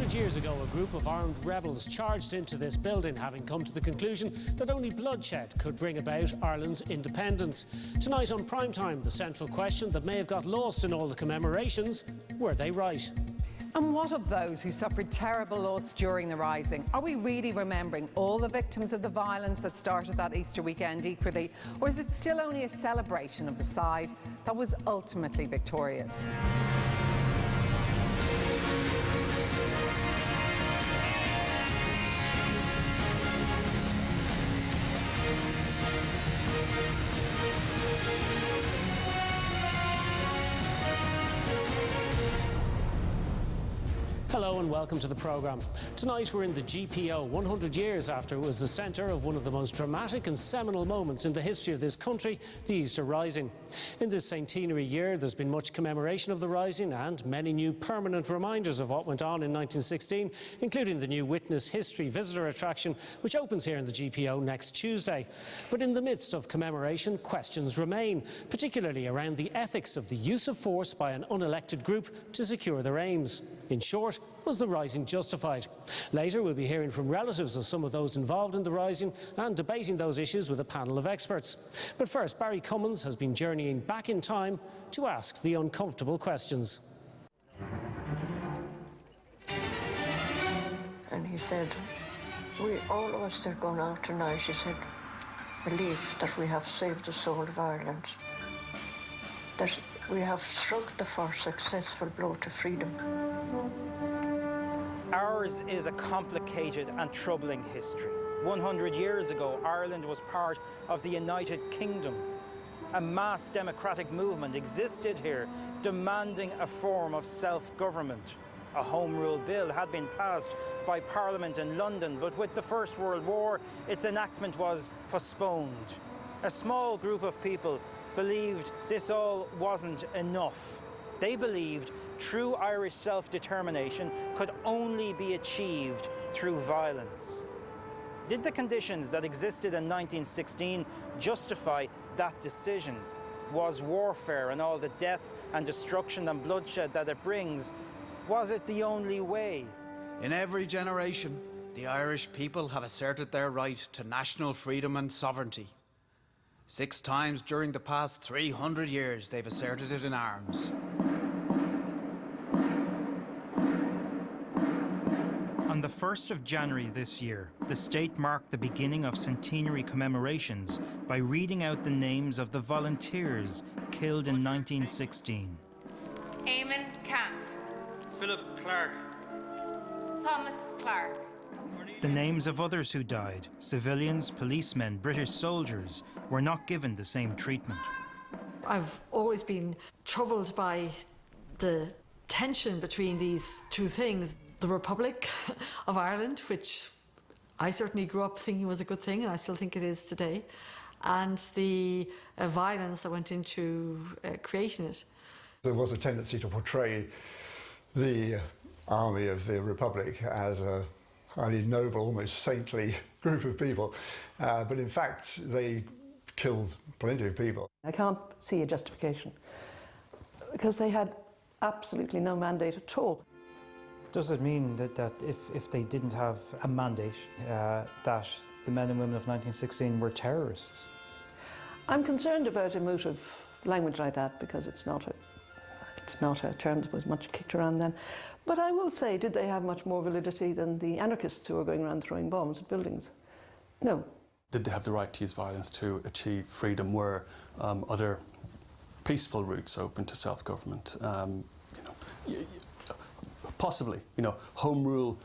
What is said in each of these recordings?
100 years ago, a group of armed rebels charged into this building, having come to the conclusion that only bloodshed could bring about Ireland's independence. Tonight on Primetime, the central question that may have got lost in all the commemorations: were they right? And what of those who suffered terrible loss during the Rising? Are we really remembering all the victims of the violence that started that Easter weekend equally? Or is it still only a celebration of the side that was ultimately victorious? Hello and welcome to the programme. Tonight we're in the GPO, 100 years after it was the centre of one of the most dramatic and seminal moments in the history of this country, the Easter Rising. In this centenary year, there's been much commemoration of the Rising and many new permanent reminders of what went on in 1916, including the new Witness History visitor attraction, which opens here in the GPO next Tuesday. But in the midst of commemoration, questions remain, particularly around the ethics of the use of force by an unelected group to secure their aims. In short, was the Rising justified? Later, we'll be hearing from relatives of some of those involved in the Rising and debating those issues with a panel of experts. But first, Barry Cummins has been journeying back in time to ask the uncomfortable questions. And he said, all of us that are going out tonight, he said, believe that we have saved the soul of Ireland, that we have struck the first successful blow to freedom. Ours is a complicated and troubling history. 100 years ago, Ireland was part of the United Kingdom. A mass democratic movement existed here, demanding a form of self-government. A Home Rule Bill had been passed by Parliament in London, but with the First World War, its enactment was postponed. A small group of people believed this all wasn't enough. They believed true Irish self-determination could only be achieved through violence. Did the conditions that existed in 1916 justify that decision? Was warfare and all the death and destruction and bloodshed that it brings, was it the only way? In every generation, the Irish people have asserted their right to national freedom and sovereignty. 6 times during the past 300 years, they've asserted it in arms. On the 1st of January this year, the state marked the beginning of centenary commemorations by reading out the names of the volunteers killed in 1916. Eamon Cant. Philip Clark. Thomas Clark. The names of others who died, civilians, policemen, British soldiers, were not given the same treatment. I've always been troubled by the tension between these two things. The Republic of Ireland, which I certainly grew up thinking was a good thing, and I still think it is today, and the violence that went into creating it. There was a tendency to portray the army of the Republic as a highly noble, almost saintly group of people, but in fact they killed plenty of people. I can't see a justification because they had absolutely no mandate at all. Does it mean that if they didn't have a mandate, that the men and women of 1916 were terrorists? I'm concerned about emotive language like that because it's not a term that was much kicked around then. But I will say, did they have much more validity than the anarchists who were going around throwing bombs at buildings? No. Did they have the right to use violence to achieve freedom? Were other peaceful routes open to self-government? Possibly. Home rule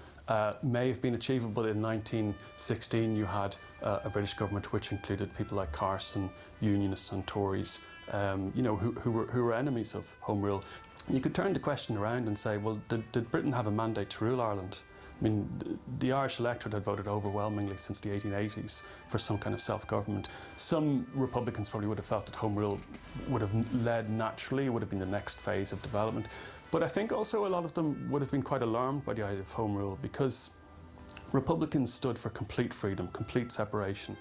may have been achievable in 1916. You had a British government which included people like Carson, Unionists and Tories, who were enemies of home rule. You could turn the question around and say, well, did Britain have a mandate to rule Ireland? I mean, the Irish electorate had voted overwhelmingly since the 1880s for some kind of self-government. Some Republicans probably would have felt that home rule would have led naturally, would have been the next phase of development. But I think also a lot of them would have been quite alarmed by the idea of home rule because Republicans stood for complete freedom, complete separation.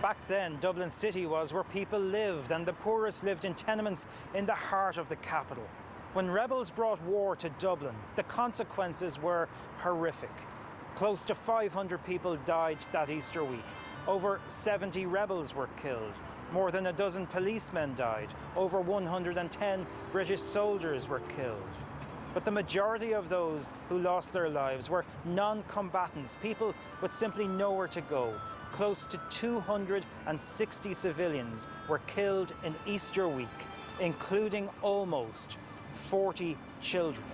Back then, Dublin City was where people lived, and the poorest lived in tenements in the heart of the capital. When rebels brought war to Dublin, the consequences were horrific. Close to 500 people died that Easter week. Over 70 rebels were killed. More than a dozen policemen died. Over 110 British soldiers were killed. But the majority of those who lost their lives were non-combatants, people with simply nowhere to go. Close to 260 civilians were killed in Easter week, including almost 40 children.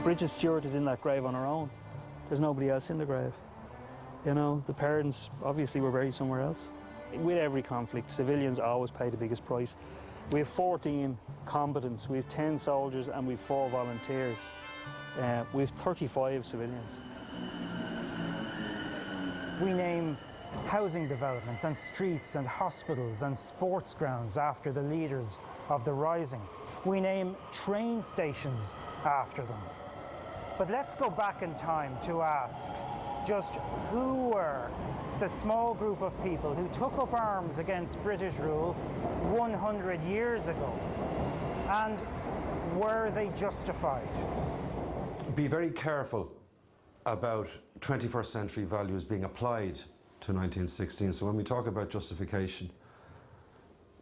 Bridget Stewart is in that grave on her own. There's nobody else in the grave. You know, the parents obviously were buried somewhere else. With every conflict, civilians always pay the biggest price. We have 14 combatants, we have 10 soldiers, and we have 4 volunteers. We have 35 civilians. We name housing developments and streets and hospitals and sports grounds after the leaders of the Rising. We name train stations after them. But let's go back in time to ask just who were the small group of people who took up arms against British rule 100 years ago, and were they justified? Be very careful about 21st century values being applied to 1916. So when we talk about justification,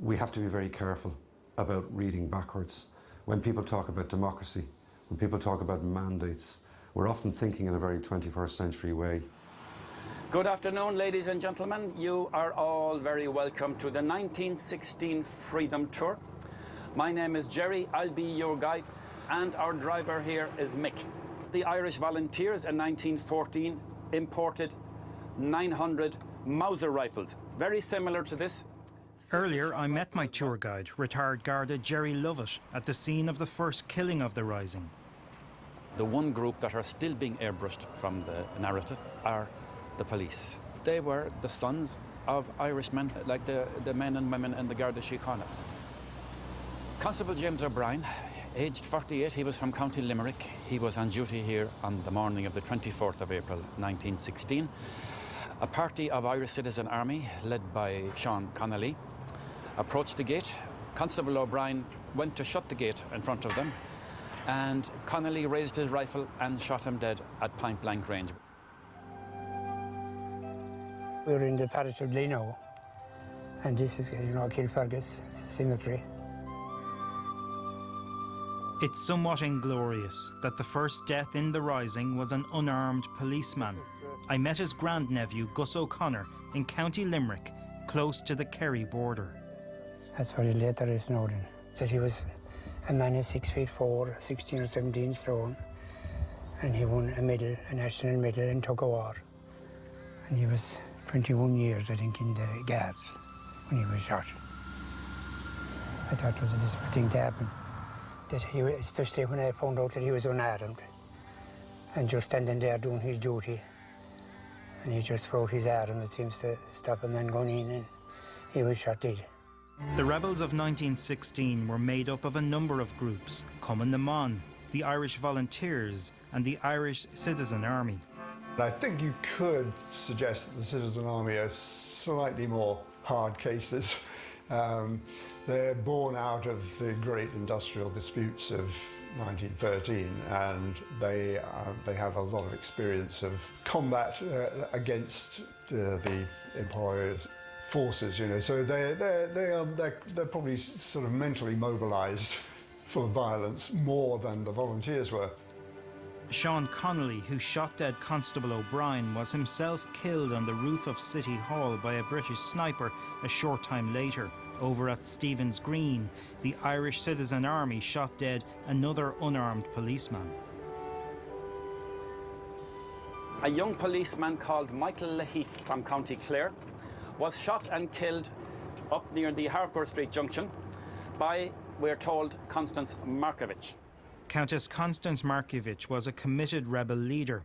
we have to be very careful about reading backwards. When people talk about democracy, when people talk about mandates, we're often thinking in a very 21st century way. Good afternoon, ladies and gentlemen. You are all very welcome to the 1916 Freedom Tour. My name is Jerry, I'll be your guide, and our driver here is Mick. The Irish Volunteers in 1914 imported 900 Mauser rifles, very similar to this. Earlier, I met my tour guide, retired Garda Jerry Lovett, at the scene of the first killing of the Rising. The one group that are still being airbrushed from the narrative are the police. They were the sons of Irishmen, like the men and women in the Garda Síochána. Constable James O'Brien, aged 48, he was from County Limerick. He was on duty here on the morning of the 24th of April 1916. A party of Irish Citizen Army, led by Sean Connolly, approached the gate. Constable O'Brien went to shut the gate in front of them, and Connolly raised his rifle and shot him dead at point-blank range. We were in the parish of Gleno, and this is, Kilfergus Cemetery. It's somewhat inglorious that the first death in the Rising was an unarmed policeman. I met his grandnephew, Gus O'Connor, in County Limerick, close to the Kerry border. That's what he later is known. Said he was a man of 6'4", 16 or 17 stone, and he won a medal, a national medal in tug of war. And he was 21 years, I think, in the Guards when he was shot. I thought it was a desperate thing to happen. That he, especially when I found out that he was unarmed and just standing there doing his duty, and he just threw his arm, it seems to stop him and going in, and he was shot dead. The rebels of 1916 were made up of a number of groups: Cumann na mBan, the Irish Volunteers, and the Irish Citizen Army. I think you could suggest that the Citizen Army are slightly more hard cases. They're born out of the great industrial disputes of 1913, and they have a lot of experience of combat against the employer's forces. So they're probably sort of mentally mobilised for violence more than the volunteers were. Sean Connolly, who shot dead Constable O'Brien, was himself killed on the roof of City Hall by a British sniper a short time later. Over at Stephen's Green, the Irish Citizen Army shot dead another unarmed policeman. A young policeman called Michael Laheath from County Clare was shot and killed up near the Harcourt Street junction by, we're told, Constance Markievicz. Countess Constance Markievicz was a committed rebel leader.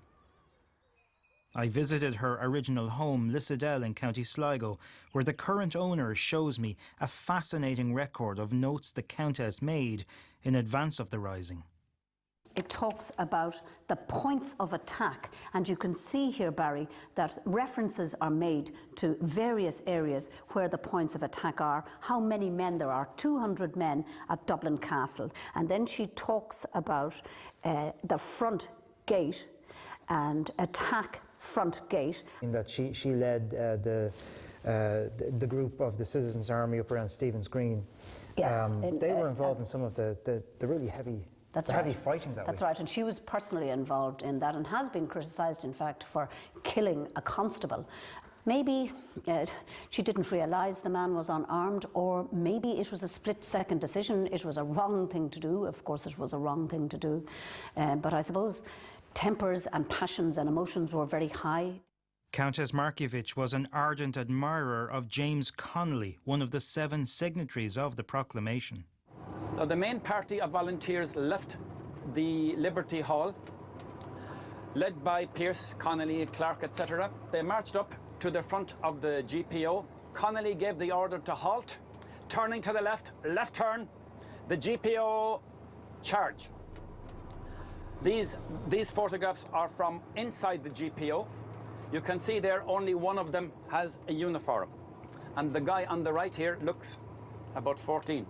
I visited her original home, Lissadell in County Sligo, where the current owner shows me a fascinating record of notes the Countess made in advance of the Rising. it talks about the points of attack. And you can see here, Barry, that references are made to various areas where the points of attack are, how many men there are, 200 men at Dublin Castle. And then she talks about the front gate and attack front gate. In that she led the group of the Citizens' Army up around Stephen's Green. Yes. They were involved in some of the really heavy heavy fighting that That's way. right, and she was personally involved in that and has been criticised, in fact, for killing a constable. Maybe she didn't realise the man was unarmed, or maybe it was a split-second decision. It was a wrong thing to do. Of course, it was a wrong thing to do. But I suppose tempers and passions and emotions were very high. Countess Markievicz was an ardent admirer of James Connolly, one of the 7 signatories of the proclamation. Now, the main party of volunteers left the Liberty Hall, led by Pearse, Connolly, Clark, etc. They marched up to the front of the GPO. Connolly gave the order to halt, turning to the left turn, the GPO charge. These photographs are from inside the GPO. You can see there only one of them has a uniform. And the guy on the right here looks about 14.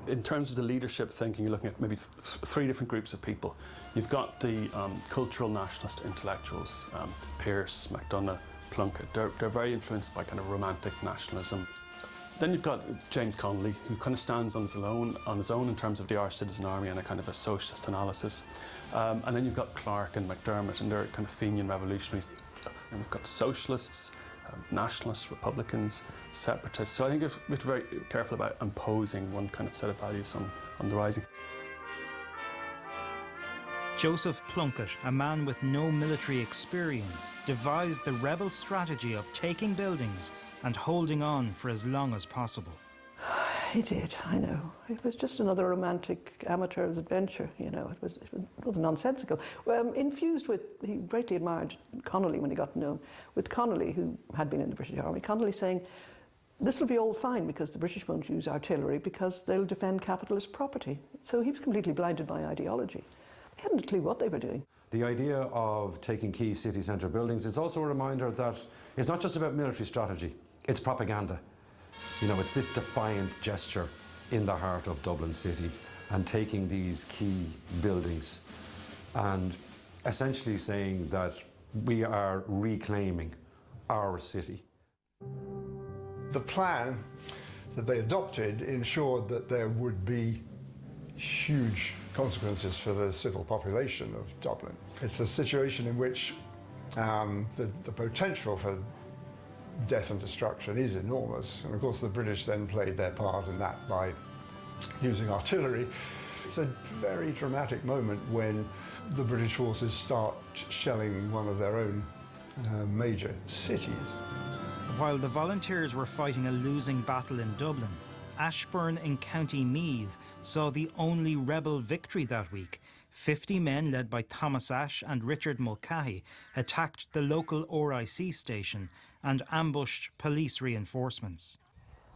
In terms of the leadership thinking, you're looking at maybe 3 different groups of people. You've got the cultural nationalist intellectuals, Pearse, MacDonagh, Plunkett. They're very influenced by kind of romantic nationalism. Then you've got James Connolly, who kind of stands on his own in terms of the Irish Citizen Army and a kind of a socialist analysis. And then you've got Clark and McDermott, and they're kind of Fenian revolutionaries. And we've got socialists, nationalists, Republicans, separatists. So I think we have to be very careful about imposing one kind of set of values on the rising. Joseph Plunkett, a man with no military experience, devised the rebel strategy of taking buildings and holding on for as long as possible. He did, I know. It was just another romantic amateur's adventure, you know. It was nonsensical. Infused with, he greatly admired Connolly when he got to know him, with Connolly, who had been in the British Army, Connolly saying, this will be all fine because the British won't use artillery because they'll defend capitalist property. So he was completely blinded by ideology. They hadn't a clue what they were doing. The idea of taking key city centre buildings is also a reminder that it's not just about military strategy, it's propaganda. You know, it's this defiant gesture in the heart of Dublin City and taking these key buildings and essentially saying that we are reclaiming our city. The plan that they adopted ensured that there would be huge consequences for the civil population of Dublin. It's a situation in which the potential for death and destruction is enormous, and of course the British then played their part in that by using artillery. It's a very dramatic moment when the British forces start shelling one of their own major cities. While the volunteers were fighting a losing battle in Dublin, Ashbourne in County Meath saw the only rebel victory that week. 50 men led by Thomas Ashe and Richard Mulcahy attacked the local RIC station and ambushed police reinforcements.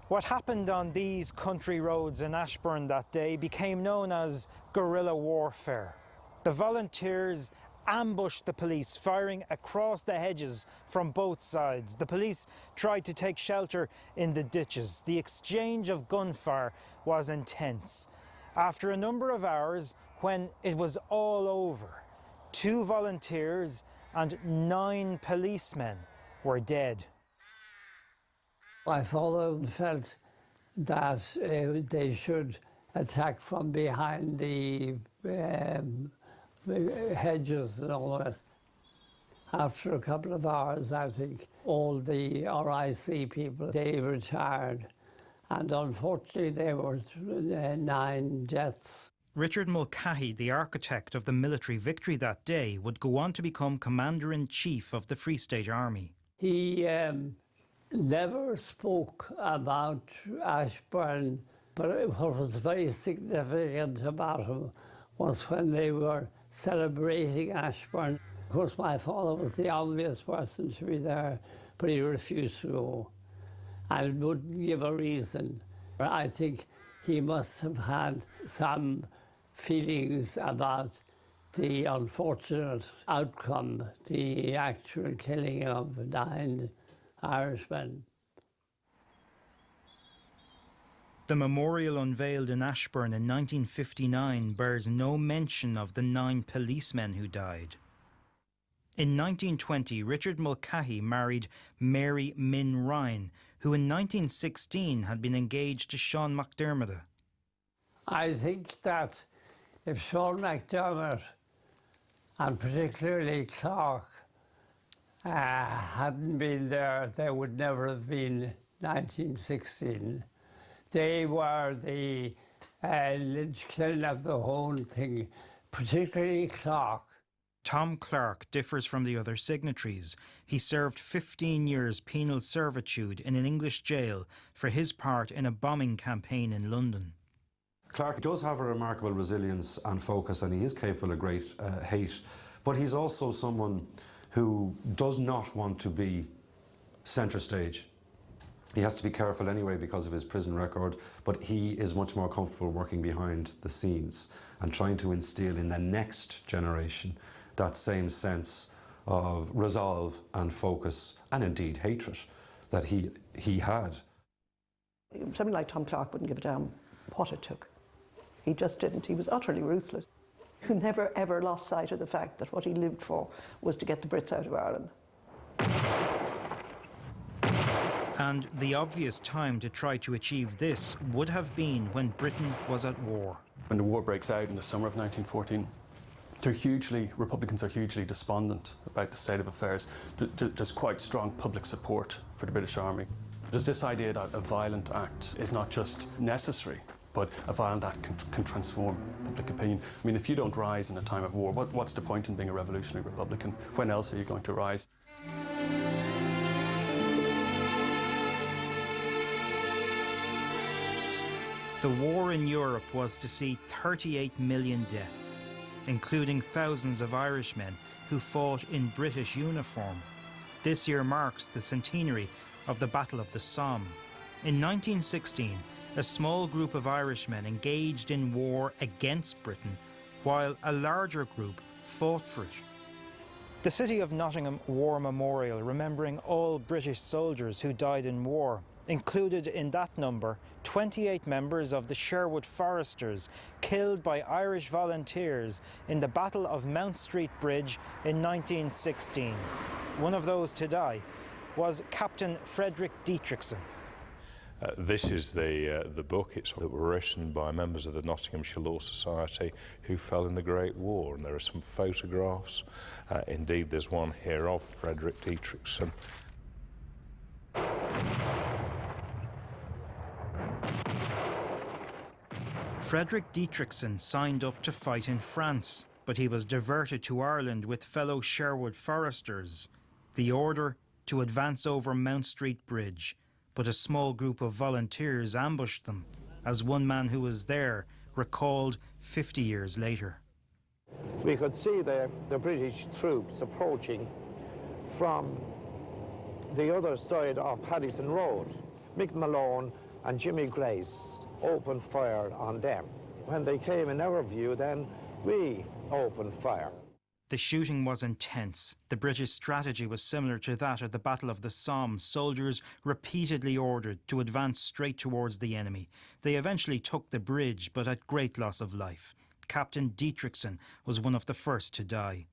What happened on these country roads in Ashbourne that day became known as guerrilla warfare. The volunteers ambushed the police, firing across the hedges from both sides. The police tried to take shelter in the ditches. The exchange of gunfire was intense. After a number of hours, when it was all over, 2 volunteers and 9 policemen were dead. My father felt that they should attack from behind the hedges and all the rest. After a couple of hours, I think, all the RIC people, they retired. And unfortunately, there were 9 deaths. Richard Mulcahy, the architect of the military victory that day, would go on to become Commander-in-Chief of the Free State Army. He never spoke about Ashbourne, but what was very significant about him was when they were celebrating Ashbourne. Of course, my father was the obvious person to be there, but he refused to go and wouldn't give a reason. I think he must have had some feelings about the unfortunate outcome, the actual killing of 9 Irishmen. The memorial unveiled in Ashbourne in 1959 bears no mention of the 9 policemen who died. In 1920, Richard Mulcahy married Mary Min Ryan, who in 1916 had been engaged to Sean McDermott. I think that if Sean McDermott, and particularly Clark, hadn't been there, there would never have been 1916. They were the linchpin of the whole thing, particularly Clark. Tom Clark differs from the other signatories. He served 15 years penal servitude in an English jail for his part in a bombing campaign in London. Clark does have a remarkable resilience and focus, and he is capable of great hate, but he's also someone who does not want to be centre stage. He has to be careful anyway because of his prison record, but he is much more comfortable working behind the scenes and trying to instill in the next generation that same sense of resolve and focus and indeed hatred that he had. Somebody like Tom Clark wouldn't give a damn what it took. He just didn't. He was utterly ruthless. He never ever lost sight of the fact that what he lived for was to get the Brits out of Ireland. And the obvious time to try to achieve this would have been when Britain was at war. When the war breaks out in the summer of 1914, Republicans are hugely despondent about the state of affairs. There's quite strong public support for the British Army. There's this idea that a violent act is not just necessary, but a violent act can transform public opinion. I mean, if you don't rise in a time of war, what's the point in being a revolutionary Republican? When else are you going to rise? The war in Europe was to see 38 million deaths, including thousands of Irishmen who fought in British uniform. This year marks the centenary of the Battle of the Somme. In 1916, a small group of Irishmen engaged in war against Britain, while a larger group fought for it. The City of Nottingham War Memorial, remembering all British soldiers who died in war, included in that number 28 members of the Sherwood Foresters killed by Irish volunteers in the Battle of Mount Street Bridge in 1916. One of those to die was Captain Frederick Dietrichson. This is the book. It's that were written by members of the Nottinghamshire Law Society who fell in the Great War, and there are some photographs. Indeed, there's one here of Frederick Dietrichson. Frederick Dietrichson signed up to fight in France, but he was diverted to Ireland with fellow Sherwood Foresters. The order to advance over Mount Street Bridge, but a small group of volunteers ambushed them, as one man who was there recalled 50 years later. We could see the British troops approaching from the other side of Paddington Road. Mick Malone and Jimmy Grace opened fire on them. When they came in our view, then we opened fire. The shooting was intense. The British strategy was similar to that at the Battle of the Somme. Soldiers repeatedly ordered to advance straight towards the enemy. They eventually took the bridge, but at great loss of life. Captain Dietrichson was one of the first to die.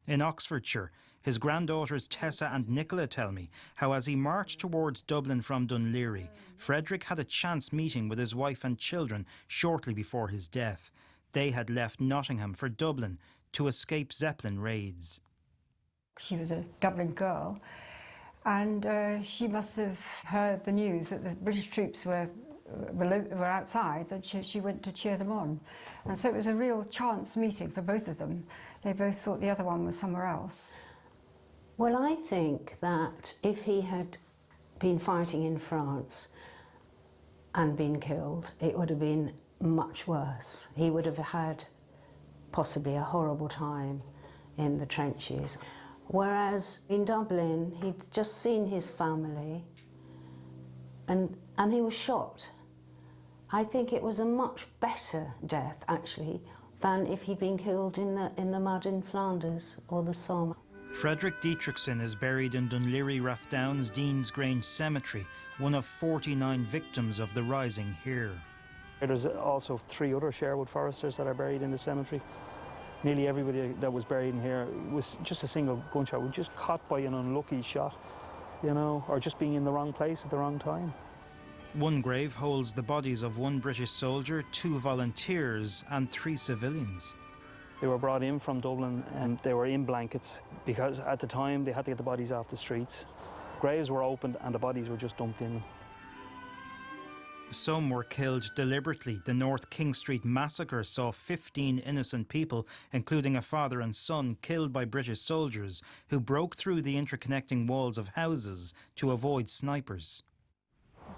In Oxfordshire, his granddaughters Tessa and Nicola tell me how as he marched towards Dublin from Dunleary, Frederick had a chance meeting with his wife and children shortly before his death. They had left Nottingham for Dublin to escape Zeppelin raids. She was a Dublin girl, and she must have heard the news that the British troops were outside, and she went to cheer them on. And so it was a real chance meeting for both of them. They both thought the other one was somewhere else. Well, I think that if he had been fighting in France and been killed, it would have been much worse. He would have had possibly a horrible time in the trenches. Whereas in Dublin, he'd just seen his family and he was shot. I think it was a much better death, actually, than if he'd been killed in the mud in Flanders or the Somme. Frederick Dietrichson is buried in Dunleary Rathdown's Dean's Grange Cemetery, one of 49 victims of the Rising here. There's also 3 other Sherwood foresters that are buried in the cemetery. Nearly everybody that was buried in here was just a single gunshot, was just caught by an unlucky shot, you know, or just being in the wrong place at the wrong time. One grave holds the bodies of 1 British soldier, 2 volunteers and 3 civilians. They were brought in from Dublin and they were in blankets because at the time they had to get the bodies off the streets. Graves were opened and the bodies were just dumped in. Some were killed deliberately. The North King Street massacre saw 15 innocent people, including a father and son, killed by British soldiers who broke through the interconnecting walls of houses to avoid snipers.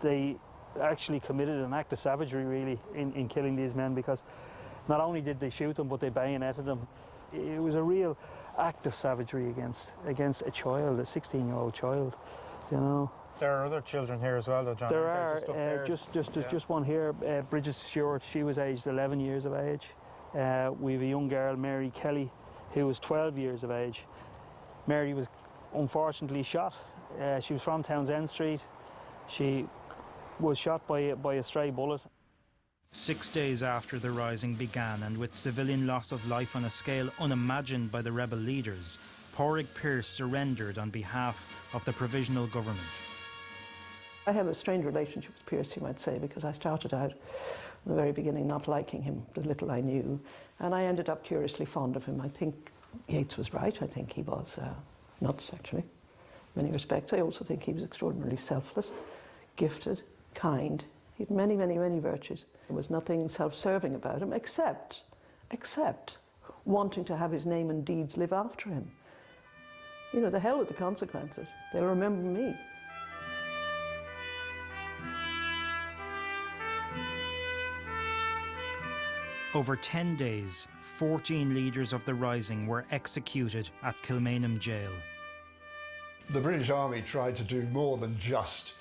They actually committed an act of savagery, really, in killing these men, because not only did they shoot them, but they bayoneted them. It was a real act of savagery against a child, a 16-year-old child, you know. There are other children here as well, though, John. There are, just one here, Bridget Stewart. She was aged 11 years of age. We have a young girl, Mary Kelly, who was 12 years of age. Mary was unfortunately shot. She was from Townsend Street. She was shot by a stray bullet. 6 days after the Rising began, and with civilian loss of life on a scale unimagined by the rebel leaders, Pádraig Pearse surrendered on behalf of the provisional government. I have a strange relationship with Pearse, you might say, because I started out at the very beginning not liking him, the little I knew, and I ended up curiously fond of him. I think Yeats was right. I think he was nuts, actually, in many respects. I also think he was extraordinarily selfless, gifted, kind. He had many, many, many virtues. There was nothing self-serving about him except wanting to have his name and deeds live after him. You know, the hell with the consequences. They'll remember me. Over 10 days, 14 leaders of the Rising were executed at Kilmainham Jail. The British Army tried to do more than just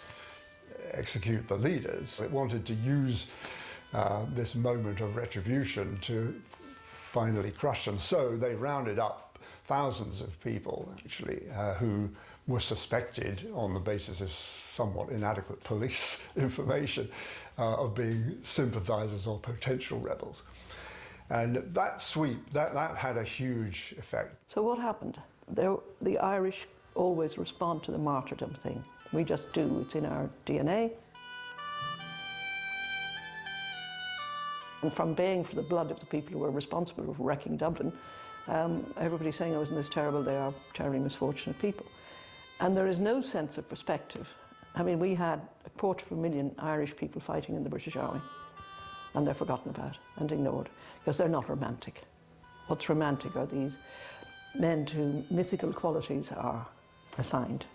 execute the leaders. It wanted to use this moment of retribution to finally crush them. So they rounded up thousands of people, actually, who were suspected on the basis of somewhat inadequate police information of being sympathisers or potential rebels. And that sweep, that had a huge effect. So what happened? The Irish always respond to the martyrdom thing. We just do, it's in our DNA. And from baying for the blood of the people who were responsible for wrecking Dublin, everybody's saying, oh, isn't this terrible? They are terribly misfortunate people. And there is no sense of perspective. I mean, we had 250,000 Irish people fighting in the British Army, and they're forgotten about and ignored, because they're not romantic. What's romantic are these men to whom mythical qualities are assigned,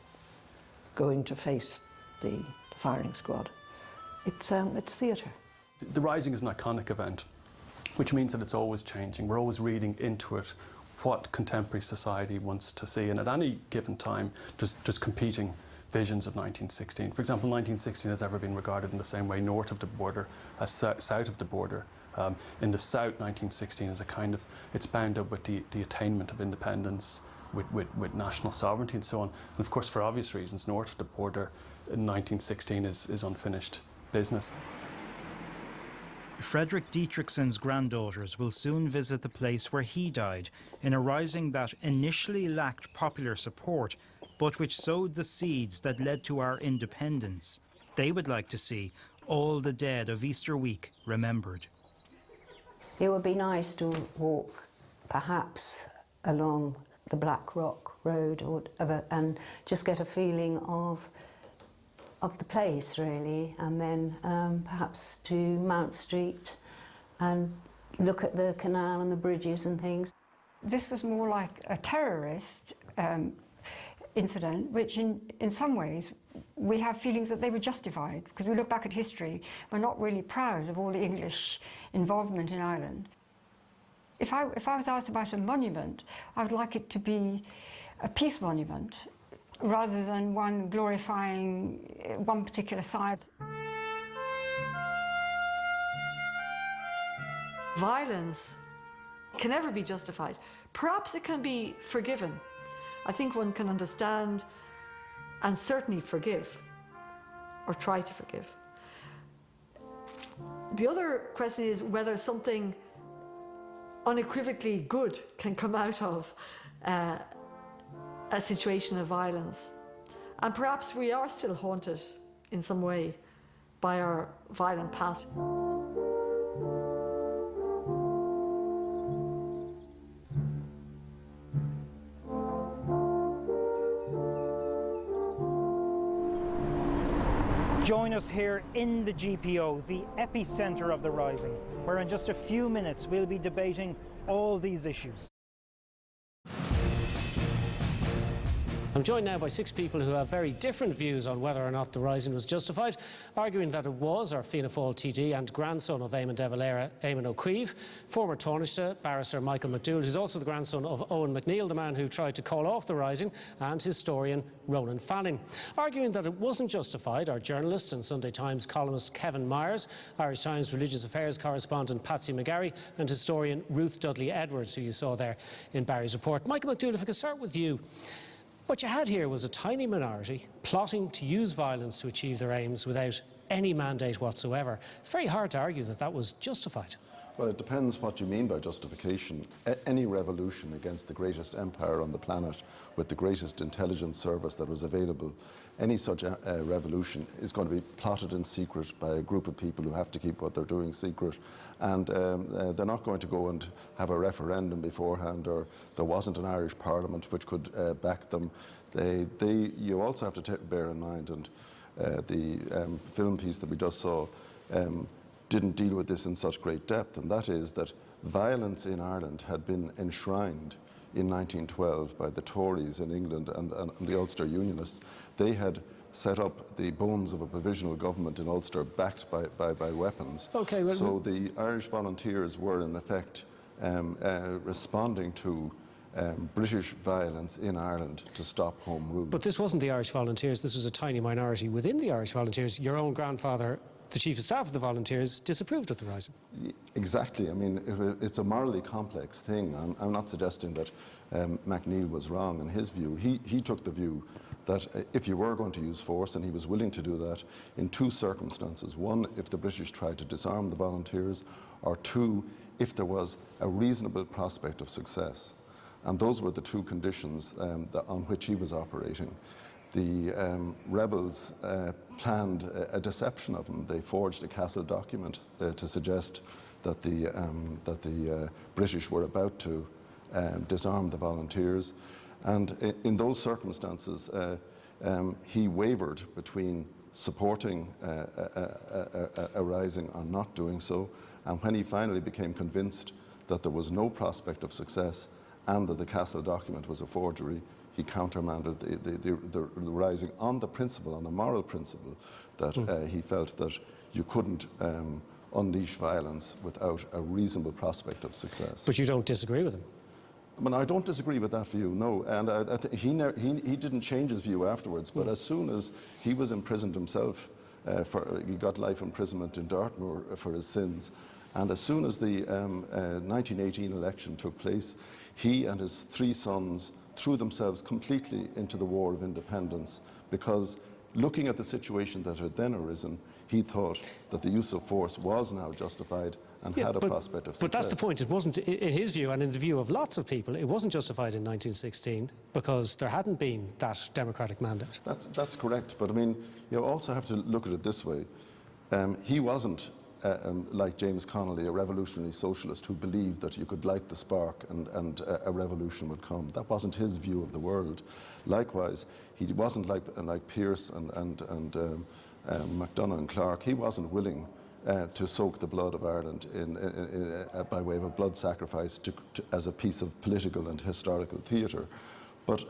going to face the firing squad. It's theatre. The Rising is an iconic event, which means that it's always changing. We're always reading into it what contemporary society wants to see, and at any given time there's competing visions of 1916. For example, 1916 has ever been regarded in the same way north of the border as south of the border. In the south, 1916 is a kind of, it's bound up with the attainment of independence, with national sovereignty and so on. And of course, for obvious reasons, north of the border in 1916 is unfinished business. Frederick Dietrichson's granddaughters will soon visit the place where he died, in a rising that initially lacked popular support, but which sowed the seeds that led to our independence. They would like to see all the dead of Easter week remembered. It would be nice to walk perhaps along the Black Rock Road and just get a feeling of the place, really, and then perhaps to Mount Street and look at the canal and the bridges and things. This was more like a terrorist incident, which in some ways we have feelings that they were justified, because we look back at history, we're not really proud of all the English involvement in Ireland. If I was asked about a monument, I would like it to be a peace monument, rather than one glorifying one particular side. Violence can ever be justified. Perhaps it can be forgiven. I think one can understand and certainly forgive, or try to forgive. The other question is whether something unequivocally good can come out of a situation of violence. And perhaps we are still haunted in some way by our violent past. Join us here in the GPO, the epicenter of the rising, where in just a few minutes we'll be debating all these issues. I'm joined now by 6 people who have very different views on whether or not the rising was justified. Arguing that it was are Fianna Fáil TD and grandson of Eamon de Valera, Eamon O'Keefe, former Taoiseach, barrister Michael McDougall, who's also the grandson of Owen McNeill, the man who tried to call off the rising, and historian Ronan Fanning. Arguing that it wasn't justified are journalist and Sunday Times columnist Kevin Myers, Irish Times religious affairs correspondent Patsy McGarry, and historian Ruth Dudley Edwards, who you saw there in Barry's report. Michael McDougall, if I could start with you. What you had here was a tiny minority plotting to use violence to achieve their aims without any mandate whatsoever. It's very hard to argue that that was justified. Well, it depends what you mean by justification. Any revolution against the greatest empire on the planet with the greatest intelligence service that was available, any such revolution is going to be plotted in secret by a group of people who have to keep what they're doing secret. And they're not going to go and have a referendum beforehand, or there wasn't an Irish Parliament which could back them. You also have to bear in mind, and the film piece that we just saw didn't deal with this in such great depth, and that is that violence in Ireland had been enshrined in 1912 by the Tories in England and the Ulster Unionists. They had set up the bones of a provisional government in Ulster backed by weapons. Okay, well, so the Irish volunteers were in effect responding to British violence in Ireland to stop Home Rule. But this wasn't the Irish Volunteers, this was a tiny minority within the Irish Volunteers. Your own grandfather, the Chief of Staff of the Volunteers, disapproved of the rising. Exactly. I mean, it's a morally complex thing. I'm not suggesting that McNeill was wrong in his view. He took the view that if you were going to use force, and he was willing to do that in 2 circumstances. 1, if the British tried to disarm the volunteers, or 2, if there was a reasonable prospect of success. And those were the 2 conditions on which he was operating. The rebels planned a deception of him. They forged a Castle document to suggest that the British were about to disarm the volunteers. And in those circumstances, he wavered between supporting a rising and not doing so. And when he finally became convinced that there was no prospect of success and that the Castle document was a forgery, he countermanded the rising on the principle, on the moral principle, that he felt that you couldn't unleash violence without a reasonable prospect of success. But you don't disagree with him? Well, I don't disagree with that view, no. And he didn't change his view afterwards, but as soon as he was imprisoned himself, he got life imprisonment in Dartmoor for his sins, and as soon as the 1918 election took place, he and his 3 sons threw themselves completely into the War of Independence, because looking at the situation that had then arisen, he thought that the use of force was now justified and had a prospect of success. But that's the point. It wasn't, in his view and in the view of lots of people, it wasn't justified in 1916 because there hadn't been that democratic mandate. That's correct. But I mean, you also have to look at it this way. He wasn't like James Connolly, a revolutionary socialist who believed that you could light the spark and a revolution would come. That wasn't his view of the world. Likewise, he wasn't like Pearse and MacDonagh and Clark. He wasn't willing to soak the blood of Ireland by way of a blood sacrifice as a piece of political and historical theatre. But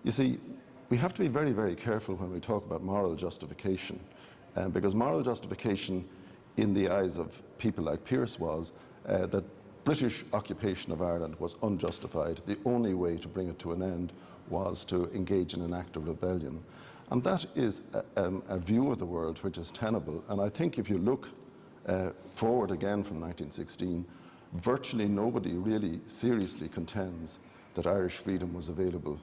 you see, we have to be very, very careful when we talk about moral justification, because moral justification in the eyes of people like Pearse was that British occupation of Ireland was unjustified. The only way to bring it to an end was to engage in an act of rebellion. And that is a view of the world which is tenable. And I think if you look forward again from 1916, virtually nobody really seriously contends that Irish freedom was available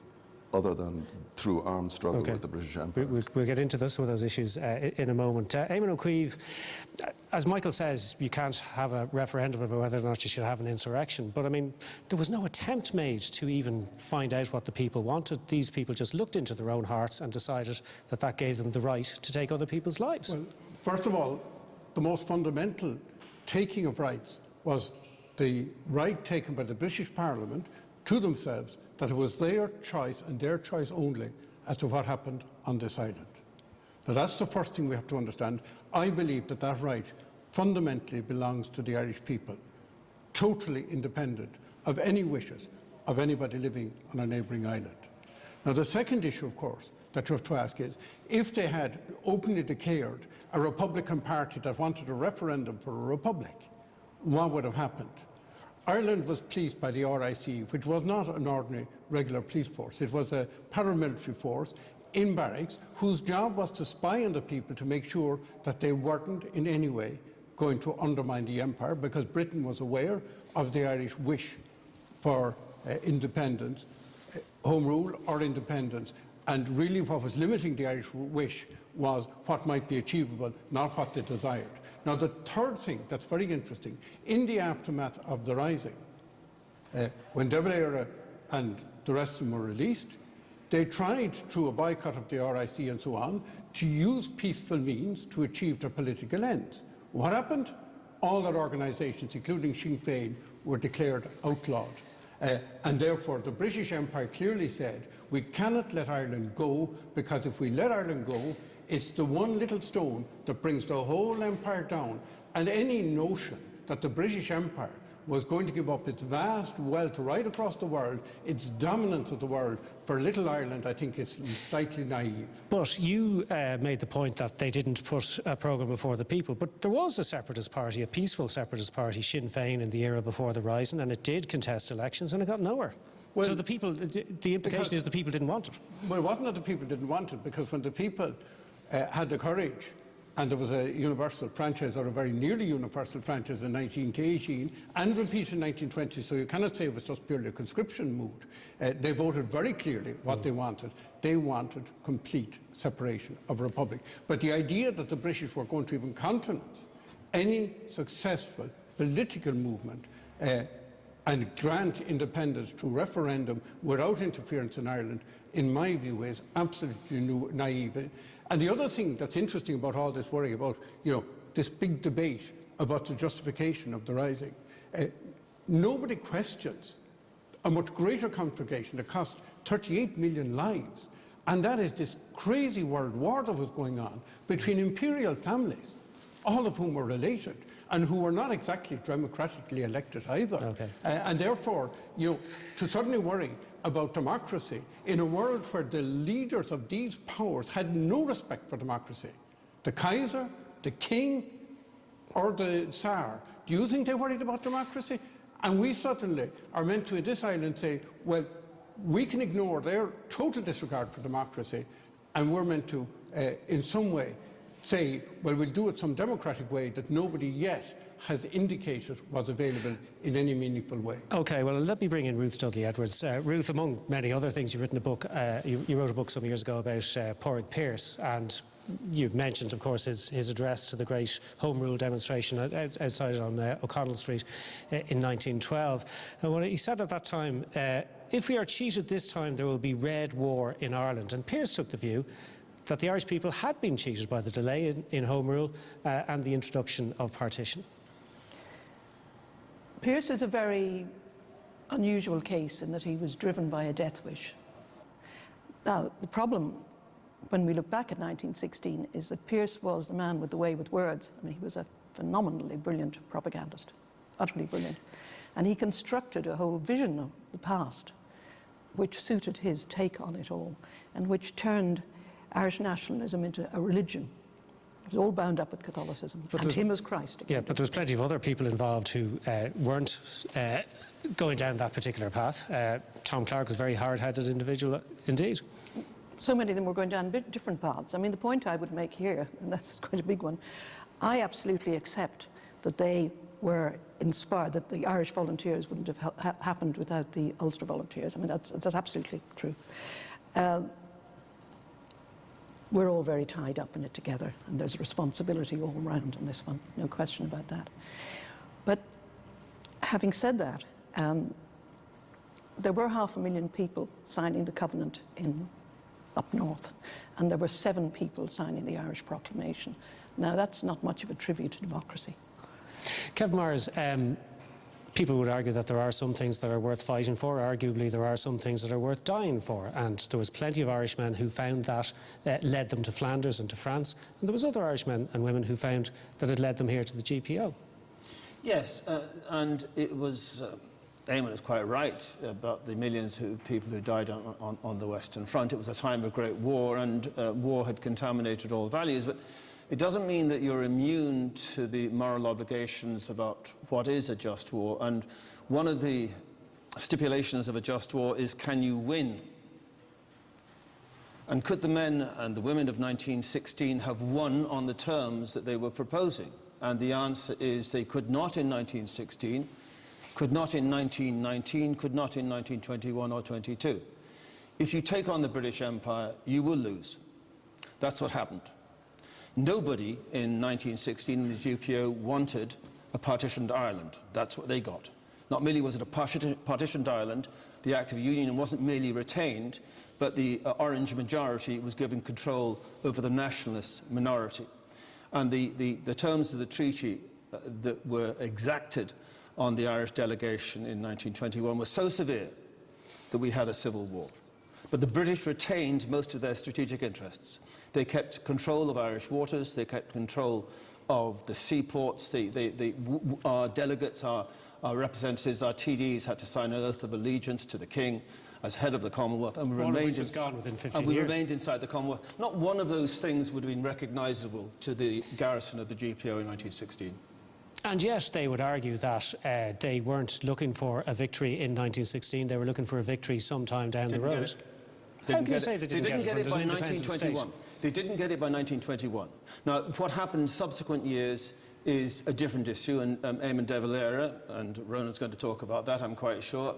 other than through armed struggle with the British Empire. We'll get into some of those issues in a moment. Eamon O'Keefe, as Michael says, you can't have a referendum about whether or not you should have an insurrection, but I mean, there was no attempt made to even find out what the people wanted. These people just looked into their own hearts and decided that that gave them the right to take other people's lives. Well, first of all, the most fundamental taking of rights was the right taken by the British Parliament to themselves, that it was their choice and their choice only as to what happened on this island. Now that's the first thing we have to understand. I believe that that right fundamentally belongs to the Irish people, totally independent of any wishes of anybody living on a neighbouring island. Now the second issue, of course, that you have to ask is, if they had openly declared a Republican Party that wanted a referendum for a republic, what would have happened? Ireland was policed by the RIC, which was not an ordinary regular police force. It was a paramilitary force in barracks whose job was to spy on the people to make sure that they weren't in any way going to undermine the empire, because Britain was aware of the Irish wish for independence, home rule or independence. And really what was limiting the Irish wish was what might be achievable, not what they desired. Now, the third thing that's very interesting, in the aftermath of the Rising, when De Valera and the rest of them were released, they tried, through a boycott of the RIC and so on, to use peaceful means to achieve their political ends. What happened? All their organisations, including Sinn Féin, were declared outlawed. And therefore, the British Empire clearly said, we cannot let Ireland go, because if we let Ireland go, it's the one little stone that brings the whole empire down. And any notion that the British Empire was going to give up its vast wealth right across the world, its dominance of the world, for little Ireland, I think is slightly naive. But you made the point that they didn't put a programme before the people, but there was a separatist party, a peaceful separatist party, Sinn Féin, in the era before the Rising, and it did contest elections and it got nowhere. Well, so the people, the implication is the people didn't want it. Well, it wasn't that the people didn't want it, because when the people had the courage, and there was a universal franchise, or a very nearly universal franchise, in 1918 and repeated in 1920, so you cannot say it was just purely a conscription mood. They voted very clearly what they wanted. They wanted complete separation of a republic. But the idea that the British were going to even countenance any successful political movement and grant independence through referendum without interference in Ireland, in my view, is absolutely naive. And the other thing that's interesting about all this worry about, this big debate about the justification of the Rising, nobody questions a much greater conflagration that cost 38 million lives. And that is this crazy world war that was going on between imperial families, all of whom were related, and who were not exactly democratically elected either. Okay. And therefore, to suddenly worry about democracy in a world where the leaders of these powers had no respect for democracy, the Kaiser, the King, or the Tsar, do you think they worried about democracy? And we suddenly are meant to, in this island, say, well, we can ignore their total disregard for democracy, and we're meant to, in some way, say, well, we'll do it some democratic way that nobody yet has indicated was available in any meaningful way. OK, well, let me bring in Ruth Dudley Edwards. Ruth, among many other things, you've written a book, you wrote a book some years ago about Pádraig Pearse, and you've mentioned, of course, his address to the great Home Rule demonstration outside on O'Connell Street in 1912. And what he said at that time, if we are cheated this time, there will be red war in Ireland. And Pearse took the view that the Irish people had been cheated by the delay in Home Rule and the introduction of partition. Pearse is a very unusual case in that he was driven by a death wish. Now, the problem, when we look back at 1916, is that Pearse was the man with the way with words. I mean, he was a phenomenally brilliant propagandist, utterly brilliant. And he constructed a whole vision of the past which suited his take on it all, and which turned Irish nationalism into a religion. It was all bound up with Catholicism, and him as Christ. Yeah, but there was plenty of other people involved who weren't going down that particular path. Tom Clarke was a very hard-headed individual indeed. So many of them were going down different paths. I mean, the point I would make here, and that's quite a big one, I absolutely accept that they were inspired, that the Irish volunteers wouldn't have happened without the Ulster volunteers. I mean, that's absolutely true. We're all very tied up in it together, and there's a responsibility all around in this one, no question about that. But having said that, there were 500,000 people signing the Covenant up north, and there were 7 people signing the Irish Proclamation. Now, that's not much of a tribute to democracy. Kevin Myers, people would argue that there are some things that are worth fighting for. Arguably, there are some things that are worth dying for. And there was plenty of Irishmen who found that led them to Flanders and to France. And there was other Irishmen and women who found that it led them here to the GPO. Yes, and it was... Eamon is quite right about the millions of people who died on the Western Front. It was a time of great war, and war had contaminated all values. But it doesn't mean that you're immune to the moral obligations about what is a just war. And one of the stipulations of a just war is, can you win? And could the men and the women of 1916 have won on the terms that they were proposing? And the answer is they could not in 1916. Could not in 1919, could not in 1921 or 22. If you take on the British Empire, you will lose. That's what happened. Nobody in 1916 in the GPO wanted a partitioned Ireland. That's what they got. Not merely was it a partitioned Ireland, the Act of Union wasn't merely retained, but the Orange majority was given control over the nationalist minority. And the terms of the treaty that were exacted on the Irish delegation in 1921 was so severe that we had a civil war. But the British retained most of their strategic interests. They kept control of Irish waters, they kept control of the seaports, our delegates, our representatives, our TDs had to sign an oath of allegiance to the King as head of the Commonwealth, and we remained inside the Commonwealth. Not one of those things would have been recognisable to the garrison of the GPO in 1916. And yet they would argue that they weren't looking for a victory in 1916, they were looking for a victory sometime down the road. How can you say they didn't get it by 1921? They didn't get it by 1921. Now, what happened in subsequent years is a different issue, and Eamon de Valera, and Ronan's going to talk about that, I'm quite sure,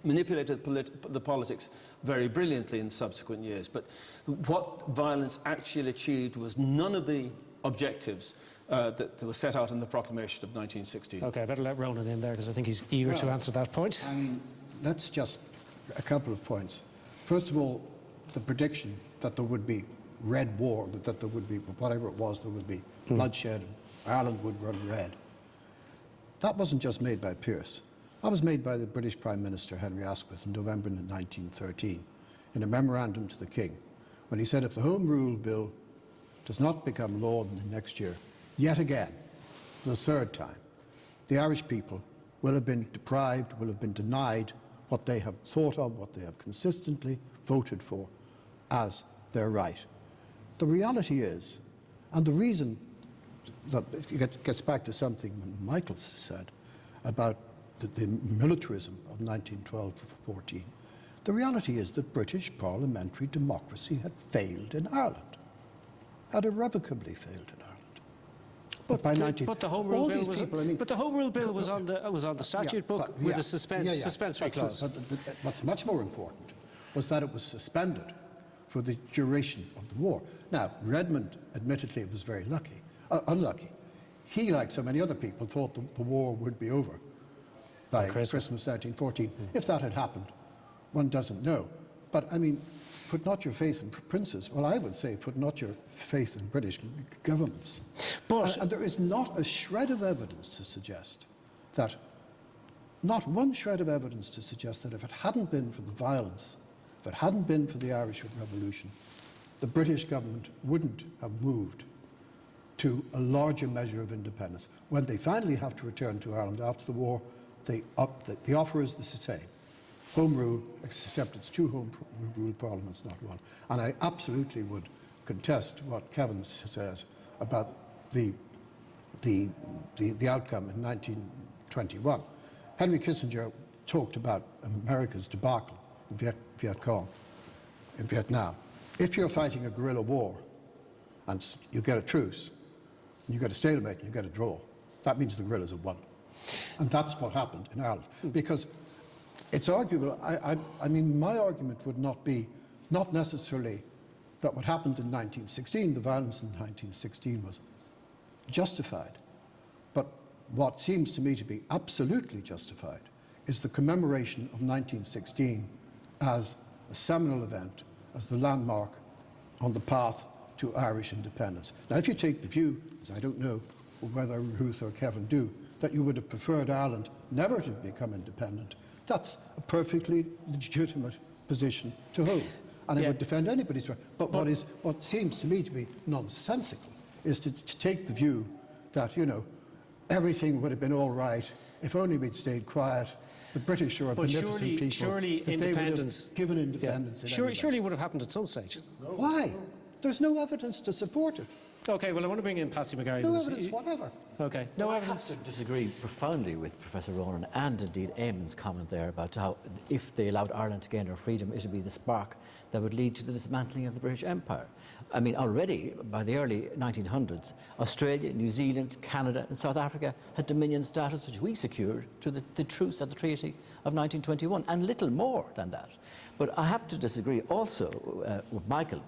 manipulated the politics very brilliantly in subsequent years. But what violence actually achieved was none of the objectives that were set out in the proclamation of 1916. OK, I better let Ronan in there, because I think he's eager to answer that point. I mean, let's just a couple of points. First of all, the prediction that there would be red war, that there would be, whatever it was, there would be bloodshed, Ireland would run red. That wasn't just made by Pearse. That was made by the British Prime Minister, Henry Asquith, in November 1913, in a memorandum to the King, when he said, if the Home Rule Bill does not become law in the next year, yet again, for the third time, the Irish people will have been deprived, will have been denied what they have thought of, what they have consistently voted for as their right. The reality is, and the reason that it gets back to something Michael said about the militarism of 1912-14, the reality is that British parliamentary democracy had failed in Ireland, had irrevocably failed in Ireland. But the Home Rule Bill was, but the Home Rule Bill was on the statute book with a suspensory clause. What's much more important was that it was suspended for the duration of the war. Now, Redmond, admittedly, was very unlucky. He, like so many other people, thought the war would be over by Christmas 1914. If that had happened, one doesn't know. But, I mean, put not your faith in princes. Well, I would say put not your faith in British governments. And there is not a shred of evidence to suggest that, not one shred of evidence to suggest that if it hadn't been for the violence, if it hadn't been for the Irish Revolution, the British government wouldn't have moved to a larger measure of independence. When they finally have to return to Ireland after the war, the offer is the same. Home rule, except it's 2 home rule parliaments, not 1. And I absolutely would contest what Kevin says about the outcome in 1921. Henry Kissinger talked about America's debacle in Vietnam. If you're fighting a guerrilla war and you get a truce, and you get a stalemate and you get a draw, that means the guerrillas have won. And that's what happened in Ireland. Because it's arguable, I mean, my argument would not be, not necessarily that what happened in 1916, the violence in 1916 was justified. But what seems to me to be absolutely justified is the commemoration of 1916 as a seminal event, as the landmark on the path to Irish independence. Now, if you take the view, as I don't know whether Ruth or Kevin do, that you would have preferred Ireland never to become independent, that's a perfectly legitimate position to hold. And I would defend anybody's right. But what seems to me to be nonsensical is to take the view that, you know, everything would have been all right if only we'd stayed quiet. The British are a beneficent people. Surely that independence, they would have given independence. Yeah. Surely it would have happened at some stage. Why? There's no evidence to support it. Okay, well, I want to bring in Patsy McGarry. No evidence whatever. Okay, no evidence. I have to disagree profoundly with Professor Ronan and indeed Eamon's comment there about how if they allowed Ireland to gain their freedom, it would be the spark that would lead to the dismantling of the British Empire. I mean, already by the early 1900s, Australia, New Zealand, Canada and South Africa had Dominion status, which we secured through the truce at the Treaty of 1921, and little more than that. But I have to disagree also with Michael.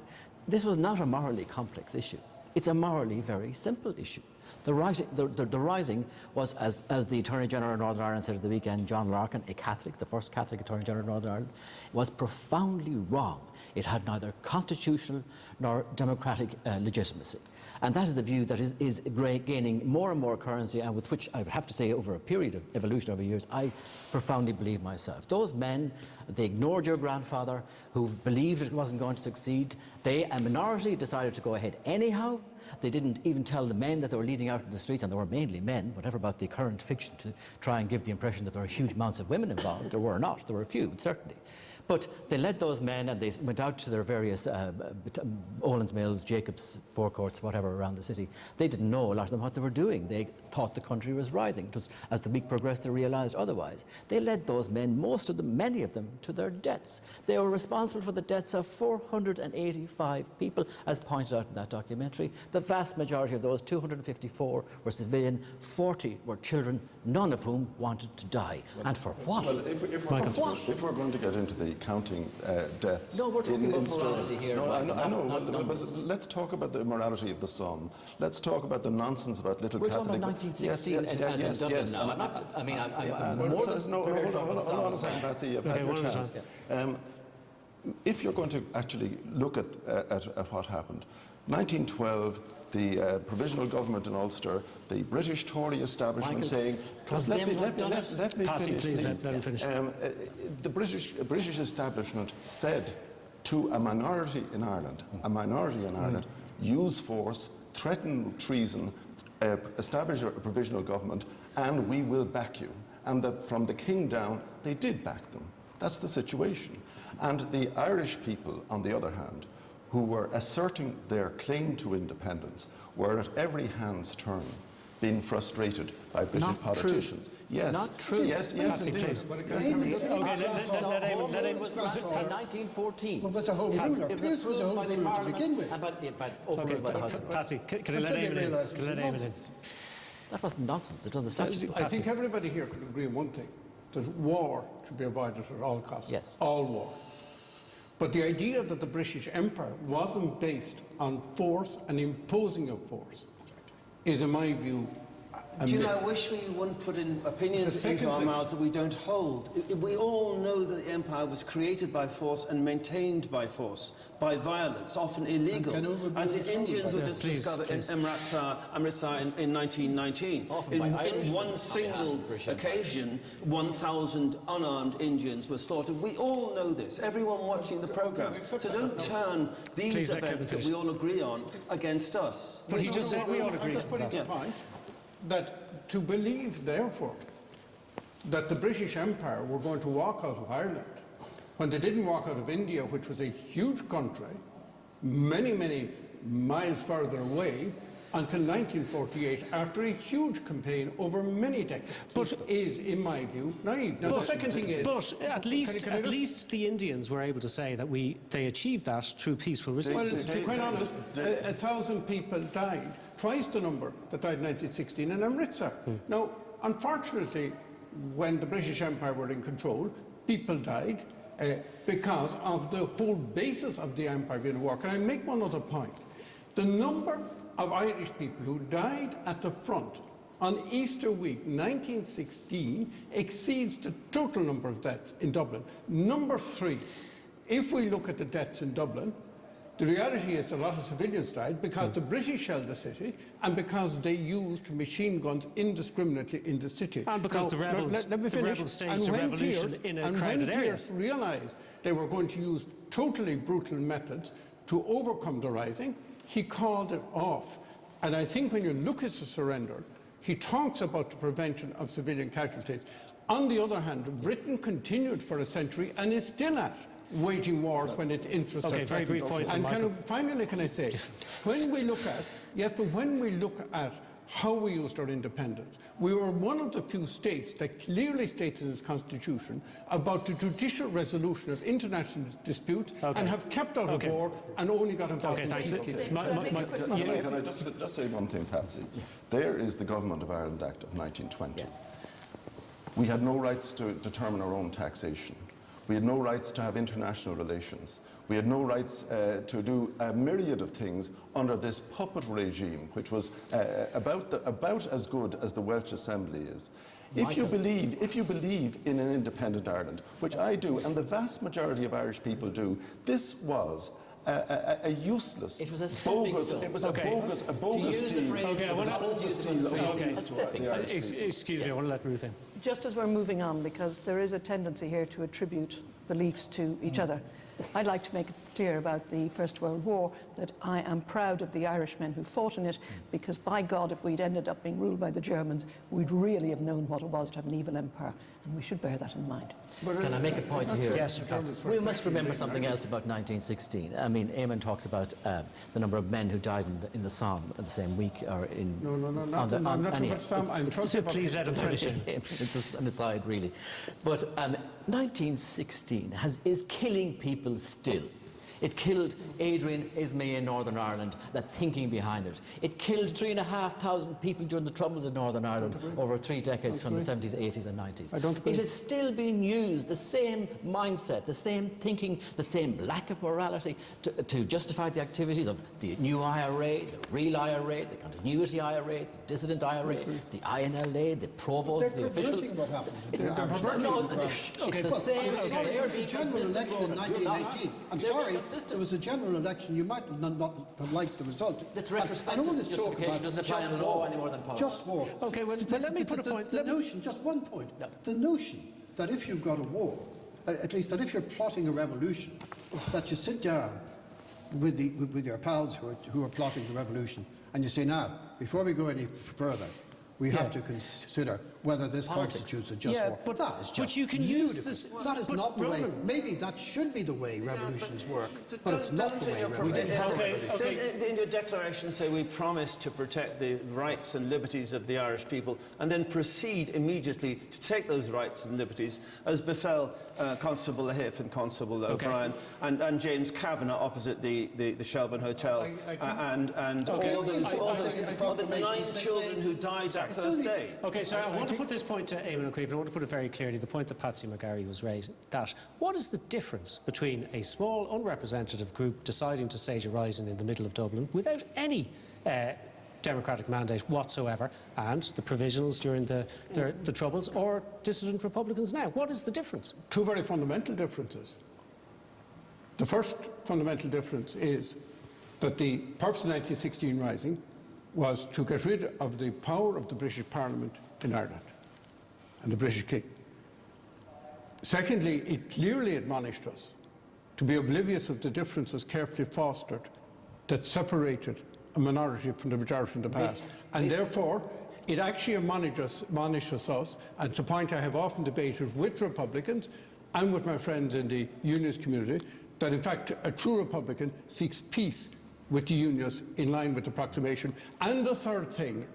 This was not a morally complex issue. It's a morally very simple issue. The rising was, as the Attorney General of Northern Ireland said at the weekend, John Larkin, a Catholic, the first Catholic Attorney General of Northern Ireland, was profoundly wrong. It had neither constitutional nor democratic legitimacy. And that is the view that is gaining more and more currency, and with which I would have to say over a period of evolution over years, I profoundly believe myself. Those men, they ignored your grandfather who believed it wasn't going to succeed. They, a minority, decided to go ahead anyhow. They didn't even tell the men that they were leading out in the streets, and they were mainly men, whatever about the current fiction to try and give the impression that there were huge amounts of women involved. There were not. There were a few, certainly. But they led those men and they went out to their various Owens Mills, Jacobs, forecourts, whatever, around the city. They didn't know, a lot of them, what they were doing. They thought the country was rising. It was, as the week progressed, they realised otherwise. They led those men, most of them, many of them, to their deaths. They were responsible for the deaths of 485 people, as pointed out in that documentary. The vast majority of those, 254, were civilian, 40 were children, none of whom wanted to die. And for what? Well, if we're going to get into the counting deaths... No, we're talking about morality here. No, I know, but let's talk about the morality of the son. Let's talk about the nonsense about little Catholic... We're talking about 1916 as in Dublin now. I'm more than prepared to hold on a second, Patsy. You've had your chance. If you're going to actually look at what happened, 1912, the provisional government in Ulster, the British Tory establishment saying, let me finish. The British establishment said to a minority in Ireland, use force, threaten treason, establish a provisional government, and we will back you. And from the king down, they did back them. That's the situation. And the Irish people, on the other hand, who were asserting their claim to independence, were at every hand's turn being frustrated by British politicians. Yes. Not true. Yes, indeed. Yes, okay, let Eamon. Was in 1914. Well, was a home ruler. This was a home ruler to begin with. Patsy, can I let Eamon in? That wasn't nonsense. It was the I think everybody here could agree on one thing, that war should be avoided at all costs. Yes. All war. But the idea that the British Empire wasn't based on force and imposing of force is, in my view, a Do you myth. know, I wish we wouldn't put in opinions into our mouths that we don't hold. We all know that the empire was created by force and maintained by force, by violence, often illegal, as the Indians were discovered in Amritsar in 1919. In one single occasion, 1,000 unarmed Indians were slaughtered. We all know this, everyone watching the programme. So don't turn these events that we all agree on against us. But he just said we all agree. I'm just putting the point that to believe, therefore, that the British Empire were going to walk out of Ireland when they didn't walk out of India, which was a huge country, many, many miles further away, until 1948 after a huge campaign over many decades. But is, in my view, naive. Now, the second thing is... But at least the Indians were able to say that they achieved that through peaceful resistance. Well, to be quite honest, 1,000 people died, twice the number that died in 1916 in Amritsar. Now, unfortunately, when the British Empire were in control, people died because of the whole basis of the empire being at war. Can I make one other point? The number of Irish people who died at the front on Easter week 1916 exceeds the total number of deaths in Dublin. Number 3, if we look at the deaths in Dublin, the reality is that a lot of civilians died because the British shelled the city and because they used machine guns indiscriminately in the city. And because the rebels staged a revolution in a crowded area. And when Pearse realised they were going to use totally brutal methods to overcome the rising, he called it off. And I think when you look at the surrender, he talks about the prevention of civilian casualties. On the other hand, Britain continued for a century and is still at waging wars when its interests are very brief point. And finally, can I say, when we look at how we used our independence, we were one of the few states that clearly states in its constitution about the judicial resolution of international disputes and have kept out of war and only got involved in peacekeeping. Can I just say one thing, Patsy? There is the Government of Ireland Act of 1920. We had no rights to determine our own taxation. We had no rights to have international relations. We had no rights to do a myriad of things under this puppet regime, which was about as good as the Welsh Assembly is. If you believe in an independent Ireland, which I do, and the vast majority of Irish people do, this was a useless, it was a bogus, it was a bogus deal. Excuse me, I want to let Ruth in. Just as we're moving on, because there is a tendency here to attribute beliefs to each other, I'd like to make it clear about the First World War that I am proud of the Irishmen who fought in it, because by God, if we'd ended up being ruled by the Germans, we'd really have known what it was to have an evil empire, and we should bear that in mind. Can I make a point here? Yes, we must remember something else about 1916. I mean, Eamon talks about the number of men who died in the Somme the same week, or in... I'm not talking about Somme. I'm talking about... Please let him finish it. It's an aside, really. But 1916 is killing people still. It killed Adrian Ismay in Northern Ireland, that thinking behind it. It killed 3,500 people during the Troubles in Northern Ireland over 3 decades from the 70s, 80s and 90s. It is still being used, the same mindset, the same thinking, the same lack of morality to justify the activities of the new IRA, the real IRA, the continuity IRA, the dissident IRA, the INLA, the provosts, the officials. What happened? It's the same. There was a general election in 1918. I'm sorry. There was a general election. You might not have liked the result. It's retrospective. And all this talk about doesn't apply in law any more than politics. Just war. Okay, well, let me put a point. The notion, just one point. No. The notion that if you've got a war, at least that if you're plotting a revolution, that you sit down with your pals who are plotting the revolution, and you say, now, before we go any further, we have to consider whether this constitutes a just war. But that is just but you can use this. That is not the way. Maybe that should be the way revolutions work, but it's not the way revolutions work. In your declaration, say we promise to protect the rights and liberties of the Irish people, and then proceed immediately to take those rights and liberties, as befell Constable Lahiff and Constable O'Brien and James Kavanagh opposite the Shelbourne Hotel, and all the 9 children who died that first day. Okay, so I want to put this point to Eamon O'Keefe, and I want to put it very clearly, the point that Patsy McGarry was raising, that what is the difference between a small, unrepresentative group deciding to stage a rising in the middle of Dublin without any democratic mandate whatsoever, and the provisionals during the Troubles, or dissident Republicans now? What is the difference? 2 very fundamental differences. The first fundamental difference is that the purpose of the 1916 Rising was to get rid of the power of the British Parliament in Ireland and the British King. Secondly, it clearly admonished us to be oblivious of the differences carefully fostered that separated a minority from the majority in the past. And therefore, it actually admonishes us, and it's a point I have often debated with Republicans and with my friends in the unionist community, that in fact a true Republican seeks peace with the Unionists in line with the proclamation. And the third thing,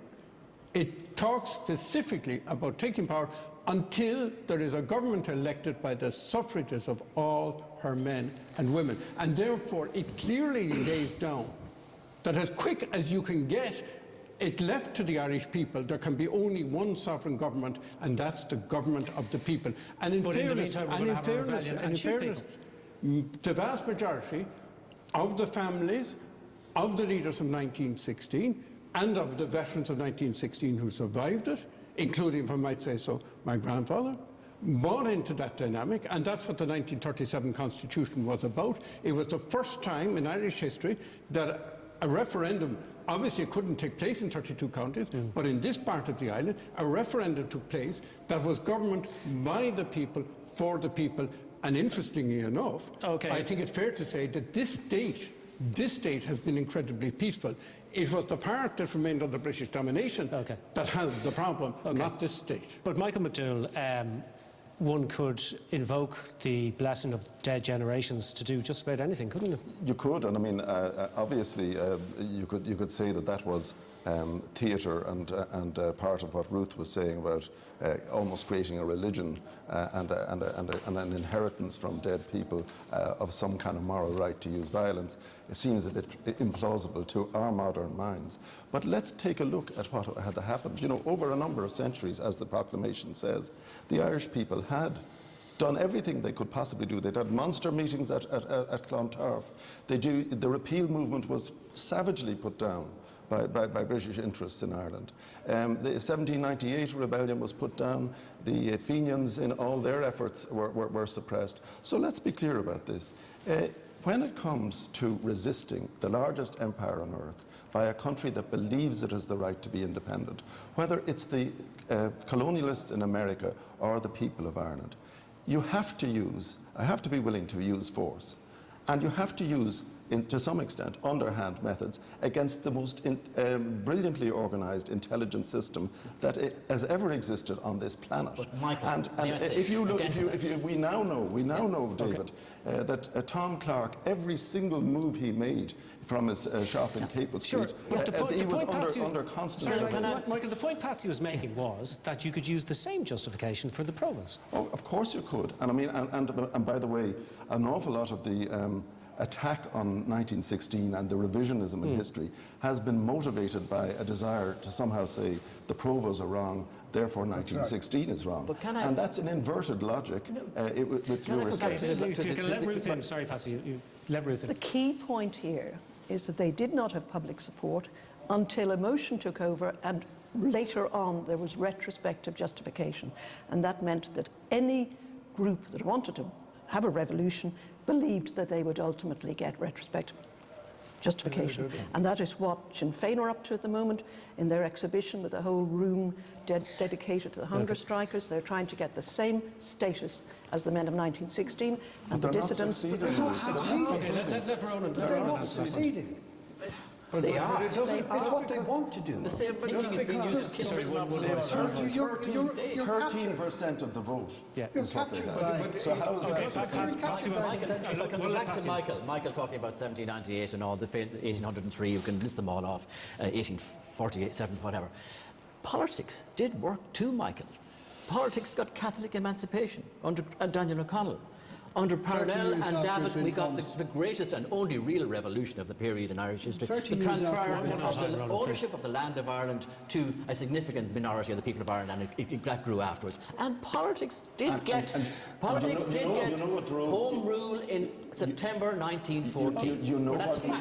it talks specifically about taking power until there is a government elected by the suffrages of all her men and women. And therefore, it clearly lays down that as quick as you can get it left to the Irish people, there can be only one sovereign government, and that's the government of the people. And in fairness, the vast majority of the families of the leaders of 1916 and of the veterans of 1916 who survived it, including, if I might say so, my grandfather, bought into that dynamic, and that's what the 1937 Constitution was about. It was the first time in Irish history that a referendum, obviously it couldn't take place in 32 counties, but in this part of the island, a referendum took place that was government by the people, for the people, and interestingly enough, I think it's fair to say that this state has been incredibly peaceful. It was the part that remained under British domination that has the problem, not this state. But Michael McDowell, one could invoke the blessing of dead generations to do just about anything, couldn't you? You could, and I mean, obviously, you could say that that was theatre and part of what Ruth was saying about almost creating a religion and an inheritance from dead people of some kind of moral right to use violence. It seems a bit implausible to our modern minds. But let's take a look at what had happened. You know, over a number of centuries, as the proclamation says, the Irish people had done everything they could possibly do. They'd had monster meetings at Clontarf. The repeal movement was savagely put down by British interests in Ireland. The 1798 rebellion was put down. The Fenians, in all their efforts, were suppressed. So let's be clear about this. When it comes to resisting the largest empire on earth by a country that believes it has the right to be independent, whether it's the colonialists in America or the people of Ireland, you have to be willing to use force. And you have to use, to some extent, underhand methods against the most brilliantly organised intelligence system that has ever existed on this planet. But Michael, and if you look, we now know, David, that Tom Clark, every single move he made from his shop in Capel Street, he was under constant surveillance. Michael, the point Patsy was making was that you could use the same justification for the provost. Oh, of course you could. And I mean, and by the way, an awful lot of the attack on 1916 and the revisionism in history has been motivated by a desire to somehow say the provos are wrong, therefore 1916 is wrong. And that's an inverted logic with due respect. Let Ruth in. Sorry, Patsy, you let Ruth in. The key point here is that they did not have public support until emotion took over, and later on there was retrospective justification. And that meant that any group that wanted to have a revolution believed that they would ultimately get retrospective justification. And that is what Sinn Féin are up to at the moment in their exhibition, with a whole room dedicated to the hunger strikers. They're trying to get the same status as the men of 1916 and the dissidents. They're not succeeding. They're not succeeding. They are. It's what they want to do. The same thinking is being used to kill prisoners. 13% of the vote. You're captured by... So how is that? We'll back to Michael talking about 1798 and all, the 1803, you can list them all off, 1848, 7, whatever. Politics did work too, Michael. Politics got Catholic emancipation under Daniel O'Connell. Under Parnell and David, we got the greatest and only real revolution of the period in Irish history. The transfer of the ownership of the land of Ireland to a significant minority of the people of Ireland, and that grew afterwards. And politics did get home rule in September 1914. You know that's what?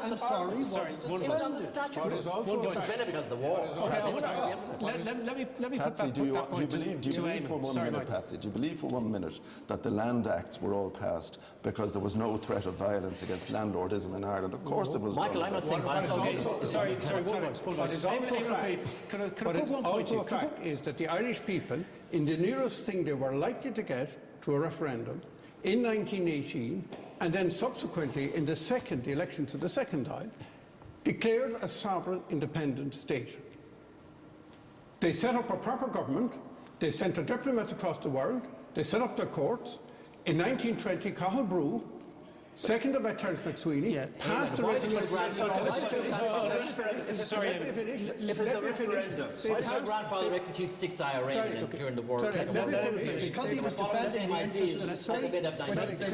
I'm sorry, was suspended because of the war. Let me Patsy, do you believe for 1 minute, Patsy? Do you believe for 1 minute that the Land Acts were all passed because there was no threat of violence against landlordism in Ireland? Of course it was. Michael, I'm not saying violence. Sorry, one voice. But it's also a fact is that the Irish people, in the nearest thing they were likely to get to a referendum in 1918, and then subsequently in the election to the Second Dáil, declared a sovereign independent state. They set up a proper government, they sent a diplomat across the world, they set up their courts. In 1920, Cathal Brugh seconded by Terence McSweeney, passed a resolution. If it's a referendum, why did your grandfather execute 6 IRA men during the war? Because he was defending the interests of the state.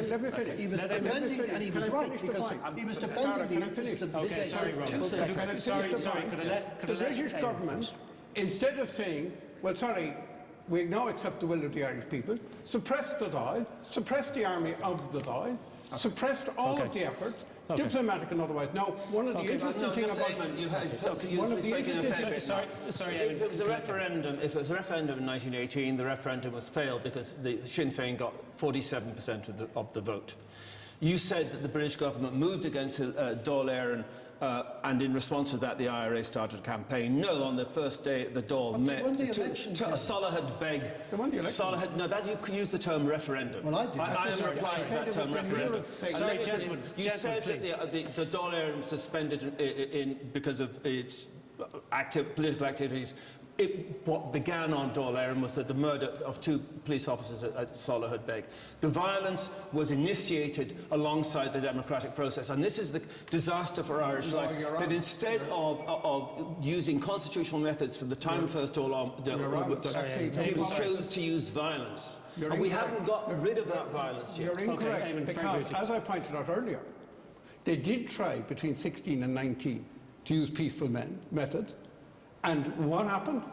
Let me finish. He was defending, and he was right, because he was defending the interests of the state. The British government, instead of saying, well, sorry, we now accept the will of the Irish people, suppressed the Dáil, suppressed the army of the Dáil, suppressed all of the efforts, diplomatic and otherwise. Now, one of the interesting things about... If it was a referendum, in 1918, the referendum was failed because the Sinn Féin got 47% of the vote. You said that the British government moved against Dáil Éireann, and in response to that, the IRA started a campaign. No, on the first day, the Dáil met. Salahad Beg. No, that you could use the term referendum. Well, I did. I am replying to that term referendum. Sorry, gentlemen. You said that the Dáil Éireann was suspended because of its political activities. What began on Dáil Éireann was the murder of 2 police officers at Salahad Beg. The violence was initiated alongside the democratic process, and this is the disaster for Irish life, that instead of using constitutional methods for the time first Dáil people chose to use violence. And we haven't gotten rid of that violence yet. You're incorrect, because, as I pointed out earlier, they did try between 16 and 19 to use peaceful methods. And what happened?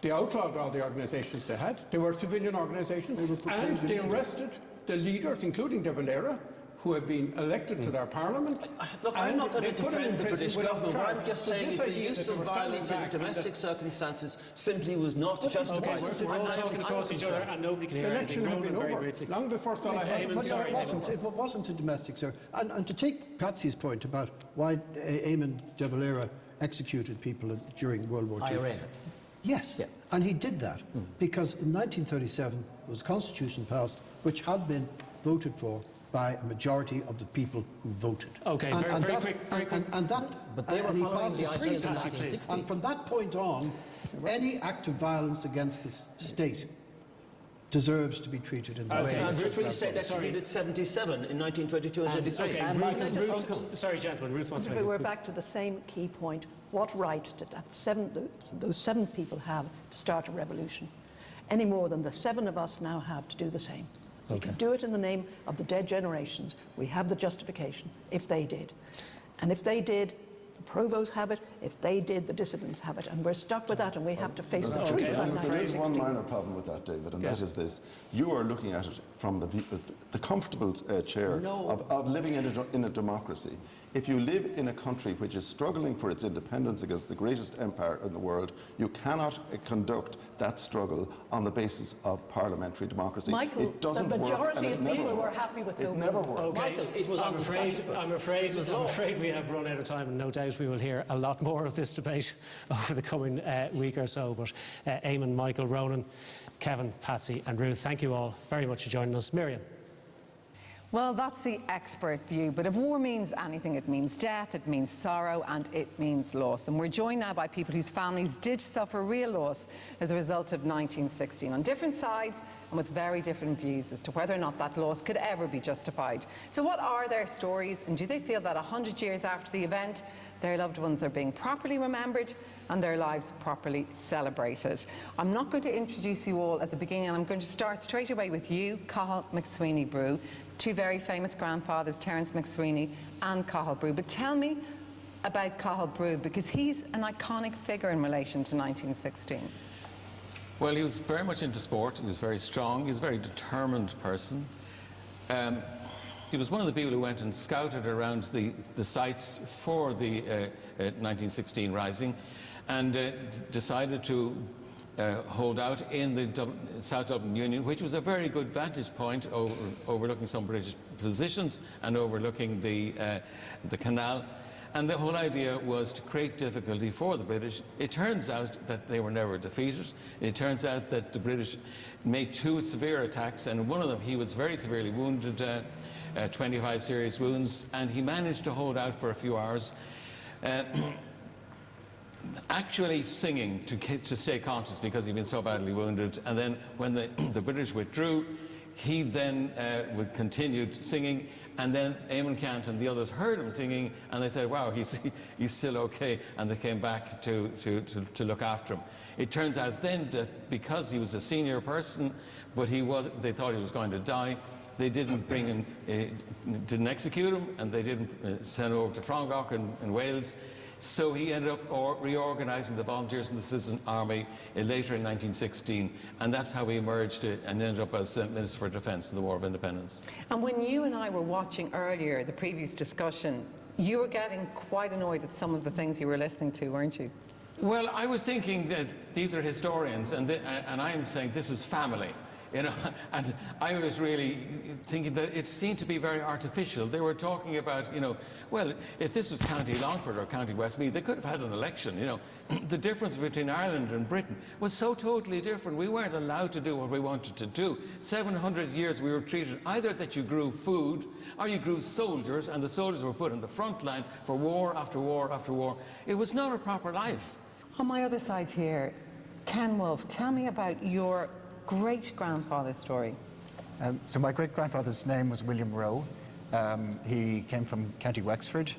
They outlawed all the organisations they had. They were civilian organisations. And they arrested the leaders, including De Valera, who had been elected to their parliament. Look, I'm not going to defend the British government. What I'm just saying is the use of violence in domestic circumstances simply was not justified. We're all talking across each other and nobody can hear anything. The election had been over long before Salahad. It wasn't a domestic, sir. And to take Patsy's point about why Eamon de Valera executed people during World War II. IRA. Yes, and he did that because in 1937 there was a constitution passed which had been voted for by a majority of the people who voted. Okay, very quick. But they were following the IRA in 1960. And from that point on, any act of violence against the state deserves to be treated in the way. As Ruth said, executed 77 in 1922 and 23. Ruth, sorry, gentlemen, Ruth wants to make We're back to the same key point. What right did those 7 people have to start a revolution? Any more than the 7 of us now have to do the same. We can do it in the name of the dead generations. We have the justification, if they did. And if they did, the provos have it. If they did, the dissidents have it. And we're stuck with that, and we have to face the truth about that. There is one minor problem with that, David, and that is this. You are looking at it from the comfortable chair of living in a democracy. If you live in a country which is struggling for its independence against the greatest empire in the world, you cannot conduct that struggle on the basis of parliamentary democracy. Michael, it doesn't the majority work, of people were happy with it. It never worked. Okay. Michael, it was I'm afraid we have run out of time, and no doubt we will hear a lot more of this debate over the coming week or so. But Eamon, Michael, Ronan, Kevin, Patsy and Ruth, thank you all very much for joining us. Miriam. Well, that's the expert view, but if war means anything, it means death, it means sorrow, and it means loss. And we're joined now by people whose families did suffer real loss as a result of 1916, on different sides and with very different views as to whether or not that loss could ever be justified. So what are their stories, and do they feel that 100 years after the event, their loved ones are being properly remembered and their lives properly celebrated? I'm not going to introduce you all at the beginning, and I'm going to start straight away with you, Cathal McSweeney Brew. 2 very famous grandfathers, Terence McSweeney and Cathal Brew. But tell me about Cathal Brew, because he's an iconic figure in relation to 1916. Well, he was very much into sport. He was very strong. He was a very determined person. He was one of the people who went and scouted around the sites for the 1916 Rising, and decided to hold out in the South Dublin Union, which was a very good vantage point overlooking some British positions and overlooking the canal. And the whole idea was to create difficulty for the British. It turns out that they were never defeated. It turns out that the British made 2 severe attacks, and one of them he was very severely wounded, 25 serious wounds, and he managed to hold out for a few hours, actually singing to stay conscious because he'd been so badly wounded. And then when the British withdrew, he then continued singing, and then Eamon Cant and the others heard him singing, and they said, wow, he's still okay, and they came back to look after him. It turns out then that because he was a senior person, but they thought he was going to die, they didn't bring him, didn't execute him, and they didn't send him over to Frongach in Wales. So he ended up reorganising the Volunteers and the Citizen Army later in 1916, and that's how he emerged and ended up as Minister for Defence in the War of Independence. And when you and I were watching earlier the previous discussion, you were getting quite annoyed at some of the things you were listening to, weren't you? Well, I was thinking that these are historians, and I'm saying this is family. You know, and I was really thinking that it seemed to be very artificial. They were talking about, you know, well, if this was County Longford or County Westmeath, they could have had an election, you know. The difference between Ireland and Britain was so totally different. We weren't allowed to do what we wanted to do. 700 years we were treated either that you grew food or you grew soldiers, and the soldiers were put in the front line for war after war after war. It was not a proper life. On my other side here, Ken Wolfe, tell me about your great-grandfather's story. So my great-grandfather's name was William Rowe. He came from County Wexford.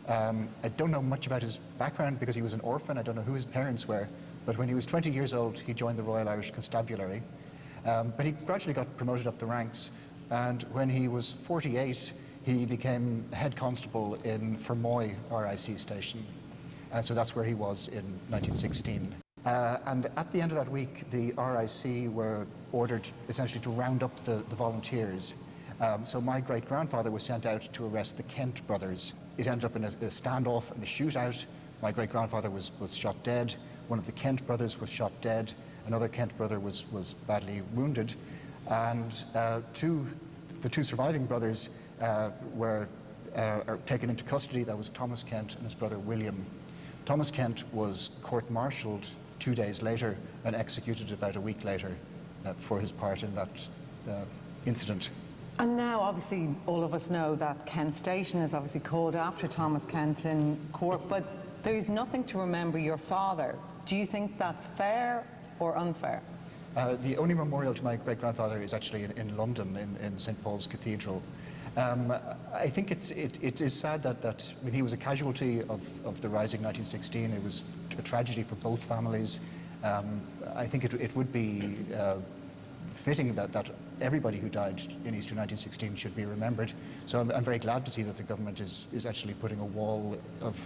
I don't know much about his background because he was an orphan. I don't know who his parents were. But when he was 20 years old, he joined the Royal Irish Constabulary. But he gradually got promoted up the ranks. And when he was 48, he became head constable in Fermoy RIC station. So that's where he was in 1916. And at the end of that week, the RIC were ordered essentially to round up the volunteers. So my great-grandfather was sent out to arrest the Kent brothers. It ended up in a standoff and a shootout. My great-grandfather was shot dead. One of the Kent brothers was shot dead. Another Kent brother was badly wounded. And the two surviving brothers were taken into custody. That was Thomas Kent and his brother William. Thomas Kent was court-martialed 2 days later and executed about a week later for his part in that incident. And now, obviously, all of us know that Kent Station is obviously called after Thomas Kent in Cork, but there's nothing to remember your father. Do you think that's fair or unfair? The only memorial to my great-grandfather is actually in London, in St. Paul's Cathedral. I think it is sad that when he was a casualty of the Rising 1916, it was a tragedy for both families. I think it would be fitting that everybody who died in Easter 1916 should be remembered. So I'm very glad to see that the government is actually putting a wall of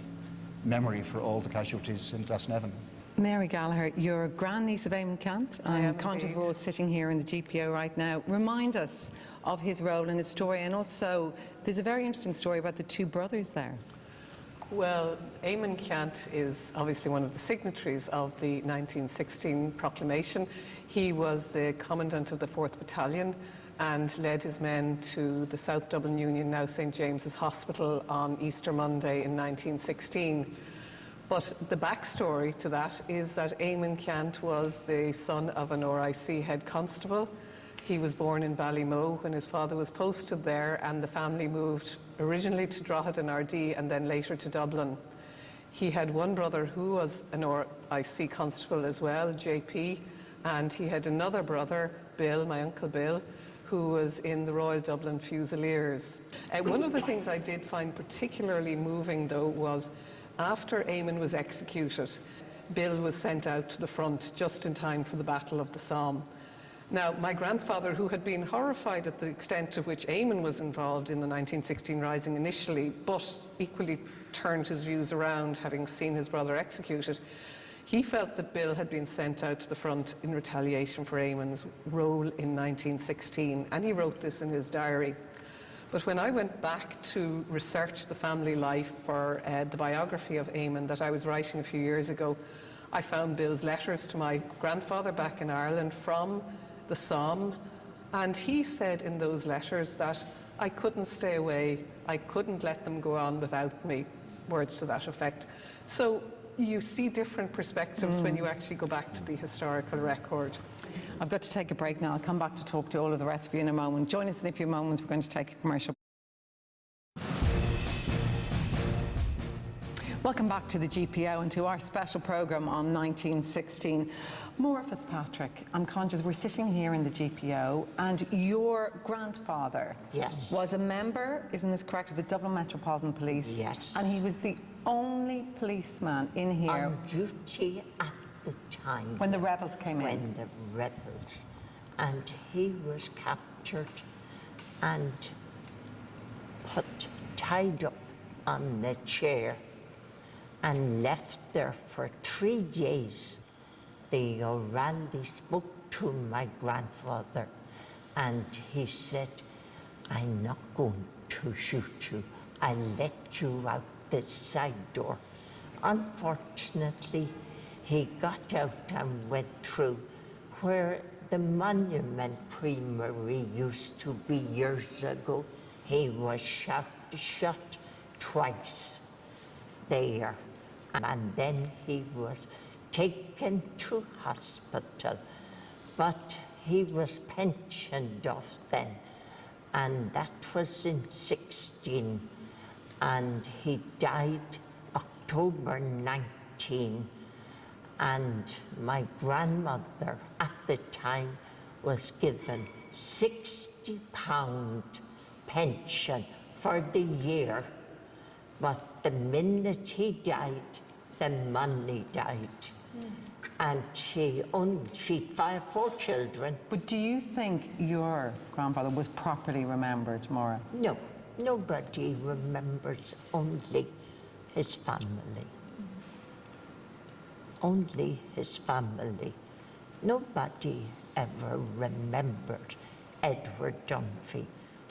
memory for all the casualties in Glasnevin. Mary Gallagher, you're a grandniece of Eamon Cant. I'm conscious we're all sitting here in the GPO right now. Remind us of his role in his story, and also there's a very interesting story about the two brothers there. Well, Eamon Cant is obviously one of the signatories of the 1916 proclamation. He was the commandant of the 4th Battalion and led his men to the South Dublin Union, now St. James's Hospital, on Easter Monday in 1916. But the backstory to that is that Eamon Cant was the son of an RIC head constable. He was born in Ballymoe when his father was posted there, and the family moved originally to Drogheda and Ardee and then later to Dublin. He had one brother who was an RIC constable as well, JP, and he had another brother, Bill, my uncle Bill, who was in the Royal Dublin Fusiliers. One of the things I did find particularly moving, though, was after Eamon was executed, Bill was sent out to the front just in time for the Battle of the Somme. Now, my grandfather, who had been horrified at the extent to which Eamon was involved in the 1916 Rising initially, but equally turned his views around, having seen his brother executed, he felt that Bill had been sent out to the front in retaliation for Eamon's role in 1916, and he wrote this in his diary. But when I went back to research the family life for the biography of Eamon that I was writing a few years ago, I found Bill's letters to my grandfather back in Ireland from the Somme, and he said in those letters that I couldn't stay away, I couldn't let them go on without me, words to that effect. So you see different perspectives when you actually go back to the historical record. I've got to take a break now. I'll come back to talk to all of the rest of you in a moment. Join us in a few moments. We're going to take a commercial. Welcome back to the GPO and to our special programme on 1916. Maura Fitzpatrick, I'm conscious we're sitting here in the GPO and your grandfather was a member, isn't this correct, of the Dublin Metropolitan Police? Yes. And he was the only policeman in here on duty at the time. When the rebels came in. When the rebels. And he was captured and tied up on the chair and left there for 3 days. The O'Reilly spoke to my grandfather and he said, I'm not going to shoot you. I'll let you out the side door. Unfortunately, he got out and went through where the Monument Creamery used to be years ago. He was shot twice there. And then he was taken to hospital. But he was pensioned off then. And that was in 16. And he died October 19. And my grandmother at the time was given £60 pension for the year. But the minute he died, the money died. And she'd 4 children. But do you think your grandfather was properly remembered, Maura? No, nobody remembers, only his family. Only his family. Nobody ever remembered Edward Dunphy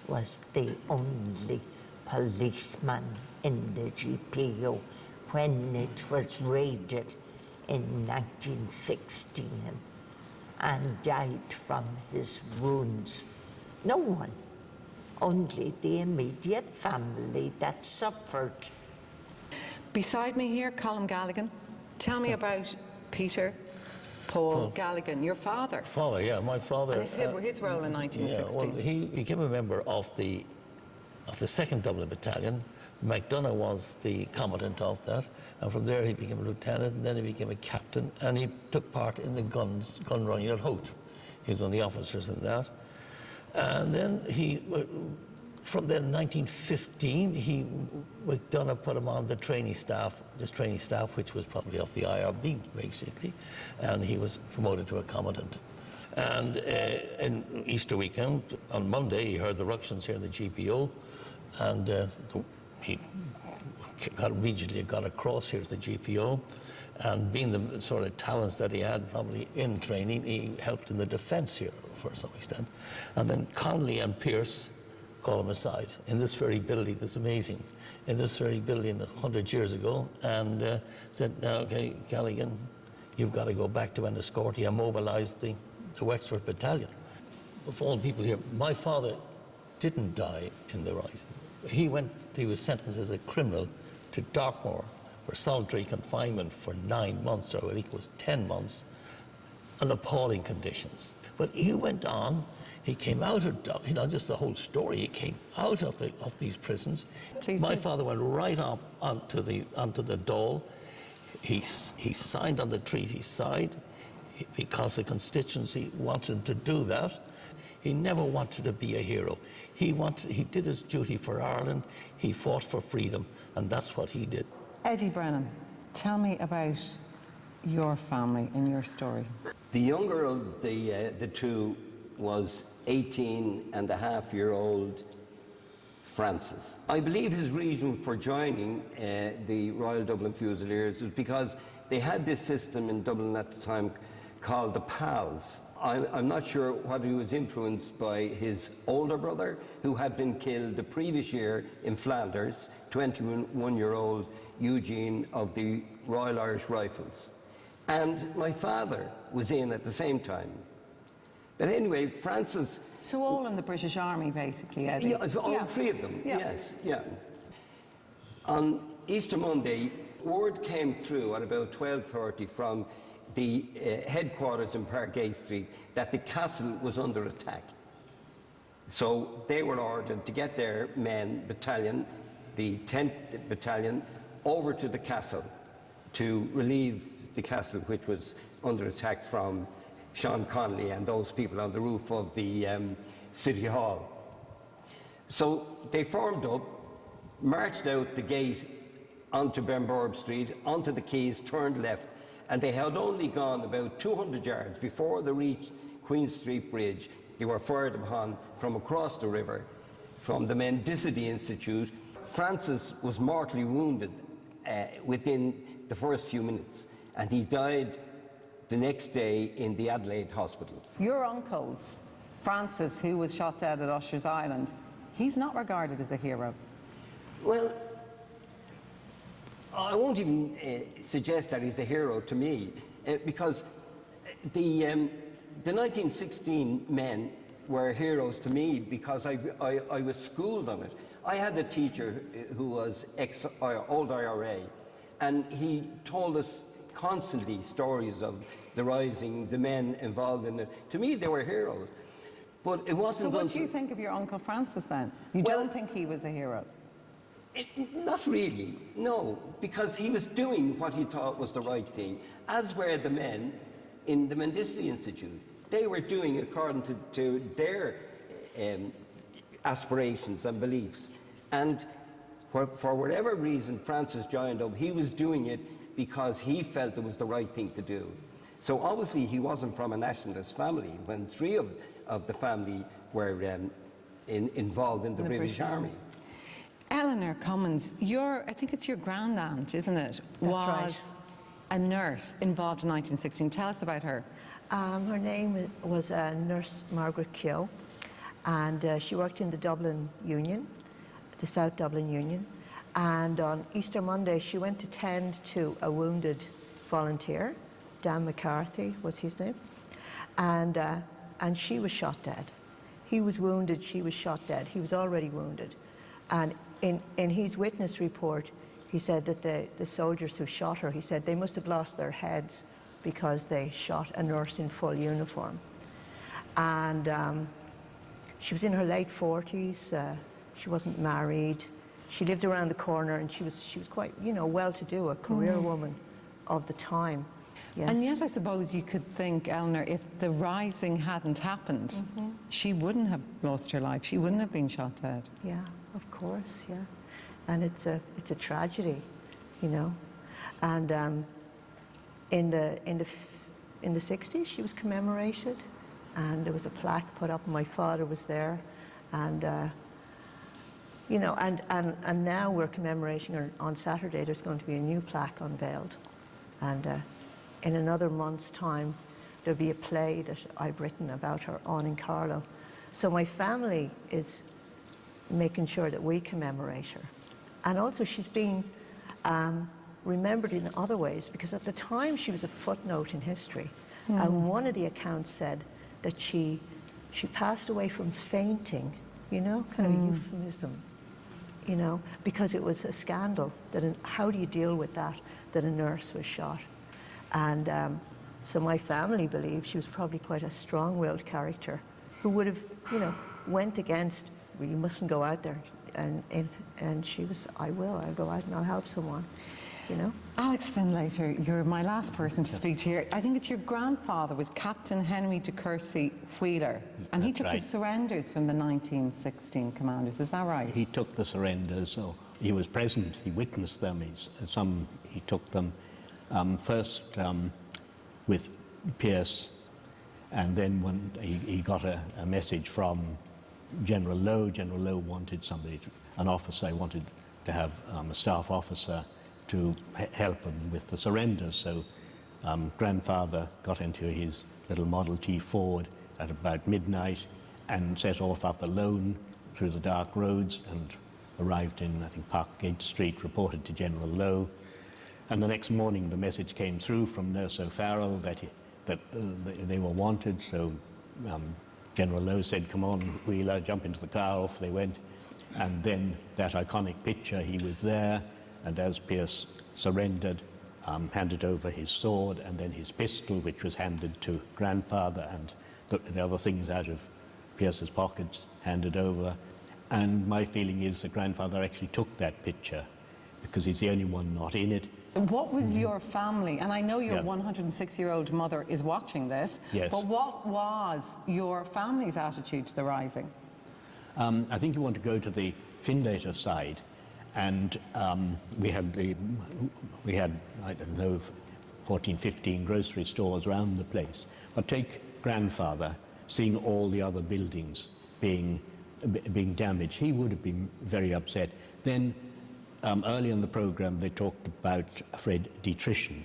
was the only policeman in the GPO when it was raided in 1916 and died from his wounds. No one, only the immediate family that suffered. Beside me here, Colm Galligan. Tell me about Peter Paul Galligan, your father. Father, yeah, my father. And his role in 1916. Yeah, well, he became a member of the 2nd Dublin Battalion. MacDonagh was the commandant of that, and from there he became a lieutenant, and then he became a captain, and he took part in the gun running at Hoth. He was one of the officers in that. And then from then in 1915, MacDonagh put him on the training staff, which was probably of the IRB, basically, and he was promoted to a commandant. And in Easter weekend, on Monday, he heard the ructions here in the GPO, and he immediately got across here to the GPO, and being the sort of talents that he had probably in training, he helped in the defence here for some extent. And then Connolly and Pearce called him aside in this very building, this amazing, in this very building 100 years ago, and said, "Now, okay, Galligan, you've got to go back to Enniscorthy." He immobilised the Wexford Battalion. Of all people here, my father didn't die in the Rising. He was sentenced as a criminal to Dartmoor for solitary confinement for 9 months, or I think it was 10 months, on appalling conditions. But he went on. He came out of, just the whole story. He came out of these prisons. My father went right up onto the Dáil. He signed on the treaty side because the constituency wanted him to do that. He never wanted to be a hero. He did his duty for Ireland. He fought for freedom, and that's what he did. Eddie Brennan, tell me about your family and your story. The younger of the two was 18-and-a-half-year-old Francis. I believe his reason for joining the Royal Dublin Fusiliers was because they had this system in Dublin at the time called the PALs. I'm not sure whether he was influenced by his older brother, who had been killed the previous year in Flanders, 21-year-old Eugene of the Royal Irish Rifles. And my father was in at the same time. But anyway, Francis... So all in the British Army, basically, Eddie? Yeah, so all 3 of them, yes, yeah. On Easter Monday, word came through at about 12:30 from the headquarters in Parkgate Street that the castle was under attack. So they were ordered to get their men, battalion, the 10th Battalion, over to the castle to relieve the castle, which was under attack from Sean Connolly and those people on the roof of the City Hall. So they formed up, marched out the gate onto Benburb Street, onto the quays, turned left, and they had only gone about 200 yards before they reached Queen Street Bridge. They were fired upon from across the river, from the Mendicity Institute. Francis was mortally wounded within the first few minutes, and he died the next day in the Adelaide Hospital. Your uncle's, Francis, who was shot dead at Usher's Island, he's not regarded as a hero. Well, I won't even suggest that he's a hero to me, because the 1916 men were heroes to me because I was schooled on it. I had a teacher who was old IRA, and he told us constantly stories of the Rising, the men involved in it. To me, they were heroes. But it wasn't. So what do you think of your Uncle Francis then? You don't think he was a hero? Not really, no, because he was doing what he thought was the right thing, as were the men in the Mendicity Institute. They were doing according to their aspirations and beliefs. And for whatever reason Francis joined up, he was doing it because he felt it was the right thing to do. So obviously he wasn't from a nationalist family when three of the family were involved in the British Army. Eleanor Cummins, I think it's your grandaunt, isn't it, was a nurse involved in 1916. Tell us about her. Her name was Nurse Margaret Keogh, and she worked in the Dublin Union, the South Dublin Union, and on Easter Monday she went to tend to a wounded volunteer. Dan McCarthy was his name, and she was shot dead. He was wounded, she was shot dead. He was already wounded, and in his witness report he said that the soldiers who shot her, he said they must have lost their heads because they shot a nurse in full uniform. And she was in her late 40s, she wasn't married, she lived around the corner, and she was quite, well-to-do, a career woman of the time. Yes. And yet I suppose you could think, Eleanor, if the Rising hadn't happened, she wouldn't have lost her life, she wouldn't have been shot dead. Yeah, of course, yeah. And it's a tragedy, And in the 60s, she was commemorated, and there was a plaque put up, and my father was there, and and now we're commemorating her on Saturday. There's going to be a new plaque unveiled, and in another month's time, there'll be a play that I've written about her on in Carlow. So my family is making sure that we commemorate her, and also she's been remembered in other ways, because at the time she was a footnote in history, and one of the accounts said that she passed away from fainting, kind of a euphemism, because it was a scandal. How do you deal with that a nurse was shot? And so my family believes she was probably quite a strong-willed character who would have, went against, well, you mustn't go out there, and she was, I'll go out and I'll help someone. Alex Findlater, you're my last person to speak to here. I think it's your grandfather was Captain Henry de Courcy Wheeler, and he took the surrenders from the 1916 commanders. Is that right? He took the surrenders, so he was present. He witnessed them. He took them first with Pearse, and then when he got a message from General Lowe. General Lowe wanted an officer, wanted to have a staff officer to help him with the surrenders. So grandfather got into his little Model T Ford at about midnight and set off up alone through the dark roads and arrived in, I think, Parkgate Street, reported to General Lowe. And the next morning the message came through from Nurse O'Farrell that they were wanted. So General Lowe said, "Come on, Wheeler, jump into the car." Off they went. And then that iconic picture, he was there, and as Pearse surrendered, handed over his sword and then his pistol, which was handed to grandfather, and the other things out of Pearse's pockets handed over. And my feeling is that grandfather actually took that picture because he's the only one not in it. What was your family, and I know your 106-year-old mother is watching this, but what was your family's attitude to the Rising? I think you want to go to the Findlater side, and we had, I don't know, 14, 15 grocery stores around the place. But take grandfather, seeing all the other buildings being damaged, he would have been very upset. Then early in the program they talked about Fred Dietrichen.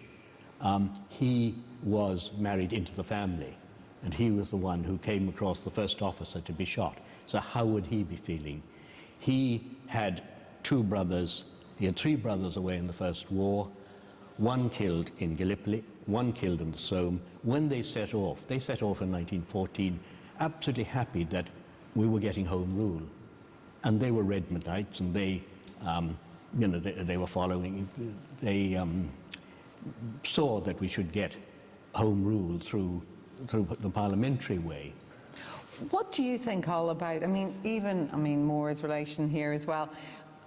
He was married into the family, and he was the one who came across the first officer to be shot. So how would he be feeling? He had two brothers, he had three brothers away in the First War, one killed in Gallipoli, one killed in the Somme. When they set off in 1914, absolutely happy that we were getting home rule. And they were Redmondites, and they, they were following, they saw that we should get home rule through the parliamentary way. What do you think all about, Moore's relation here as well,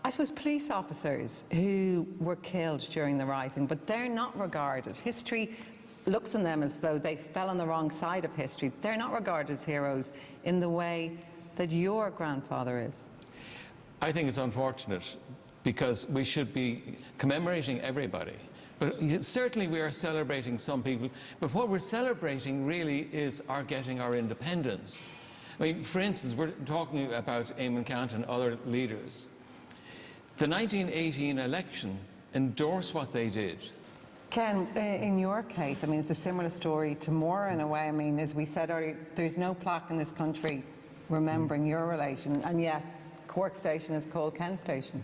I suppose police officers who were killed during the Rising, but they're not regarded. History looks on them as though they fell on the wrong side of history. They're not regarded as heroes in the way that your grandfather is. I think it's unfortunate, because we should be commemorating everybody. But certainly we are celebrating some people, but what we're celebrating really is getting our independence. I mean, for instance, we're talking about Eamon Ceannt and other leaders. The 1918 election endorsed what they did. Ken, in your case, it's a similar story to Moore in a way. As we said earlier, there's no plaque in this country remembering your relation, and yet Cork Station is called Ken Station.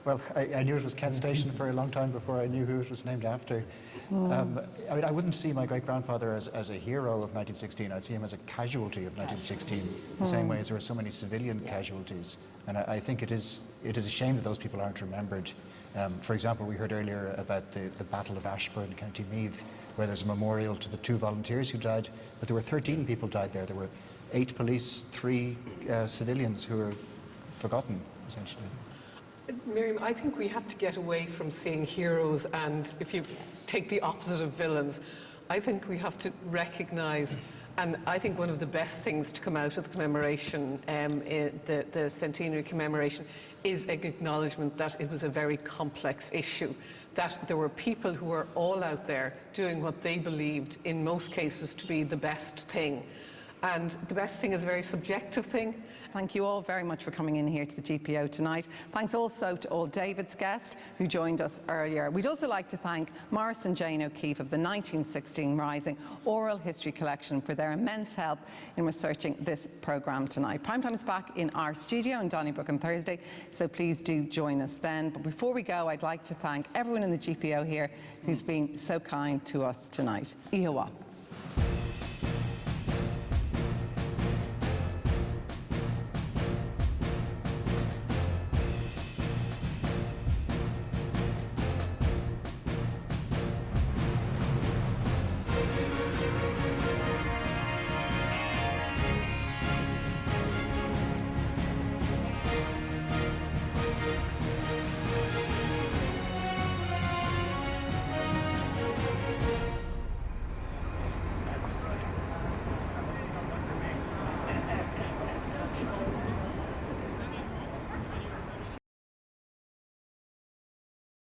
Well, I knew it was Ken Station for a long time before I knew who it was named after. I wouldn't see my great-grandfather as a hero of 1916. I'd see him as a casualty of 1916, the same way as there were so many civilian casualties. And I think it is a shame that those people aren't remembered. For example, we heard earlier about the Battle of Ashburn, County Meath, where there's a memorial to the 2 volunteers who died, but there were 13 people died there. There were 8 police, 3 civilians who were forgotten, essentially. Miriam, I think we have to get away from seeing heroes, and if you take the opposite of villains, I think we have to recognise, and I think one of the best things to come out of the commemoration, the centenary commemoration, is an acknowledgement that it was a very complex issue, that there were people who were all out there doing what they believed, in most cases, to be the best thing. And the best thing is a very subjective thing. Thank you all very much for coming in here to the GPO tonight. Thanks also to all David's guests who joined us earlier. We'd also like to thank Morris and Jane O'Keefe of the 1916 Rising Oral History Collection for their immense help in researching this programme tonight. Primetime is back in our studio in Donnybrook on Thursday, so please do join us then. But before we go, I'd like to thank everyone in the GPO here who's been so kind to us tonight. Ihawa.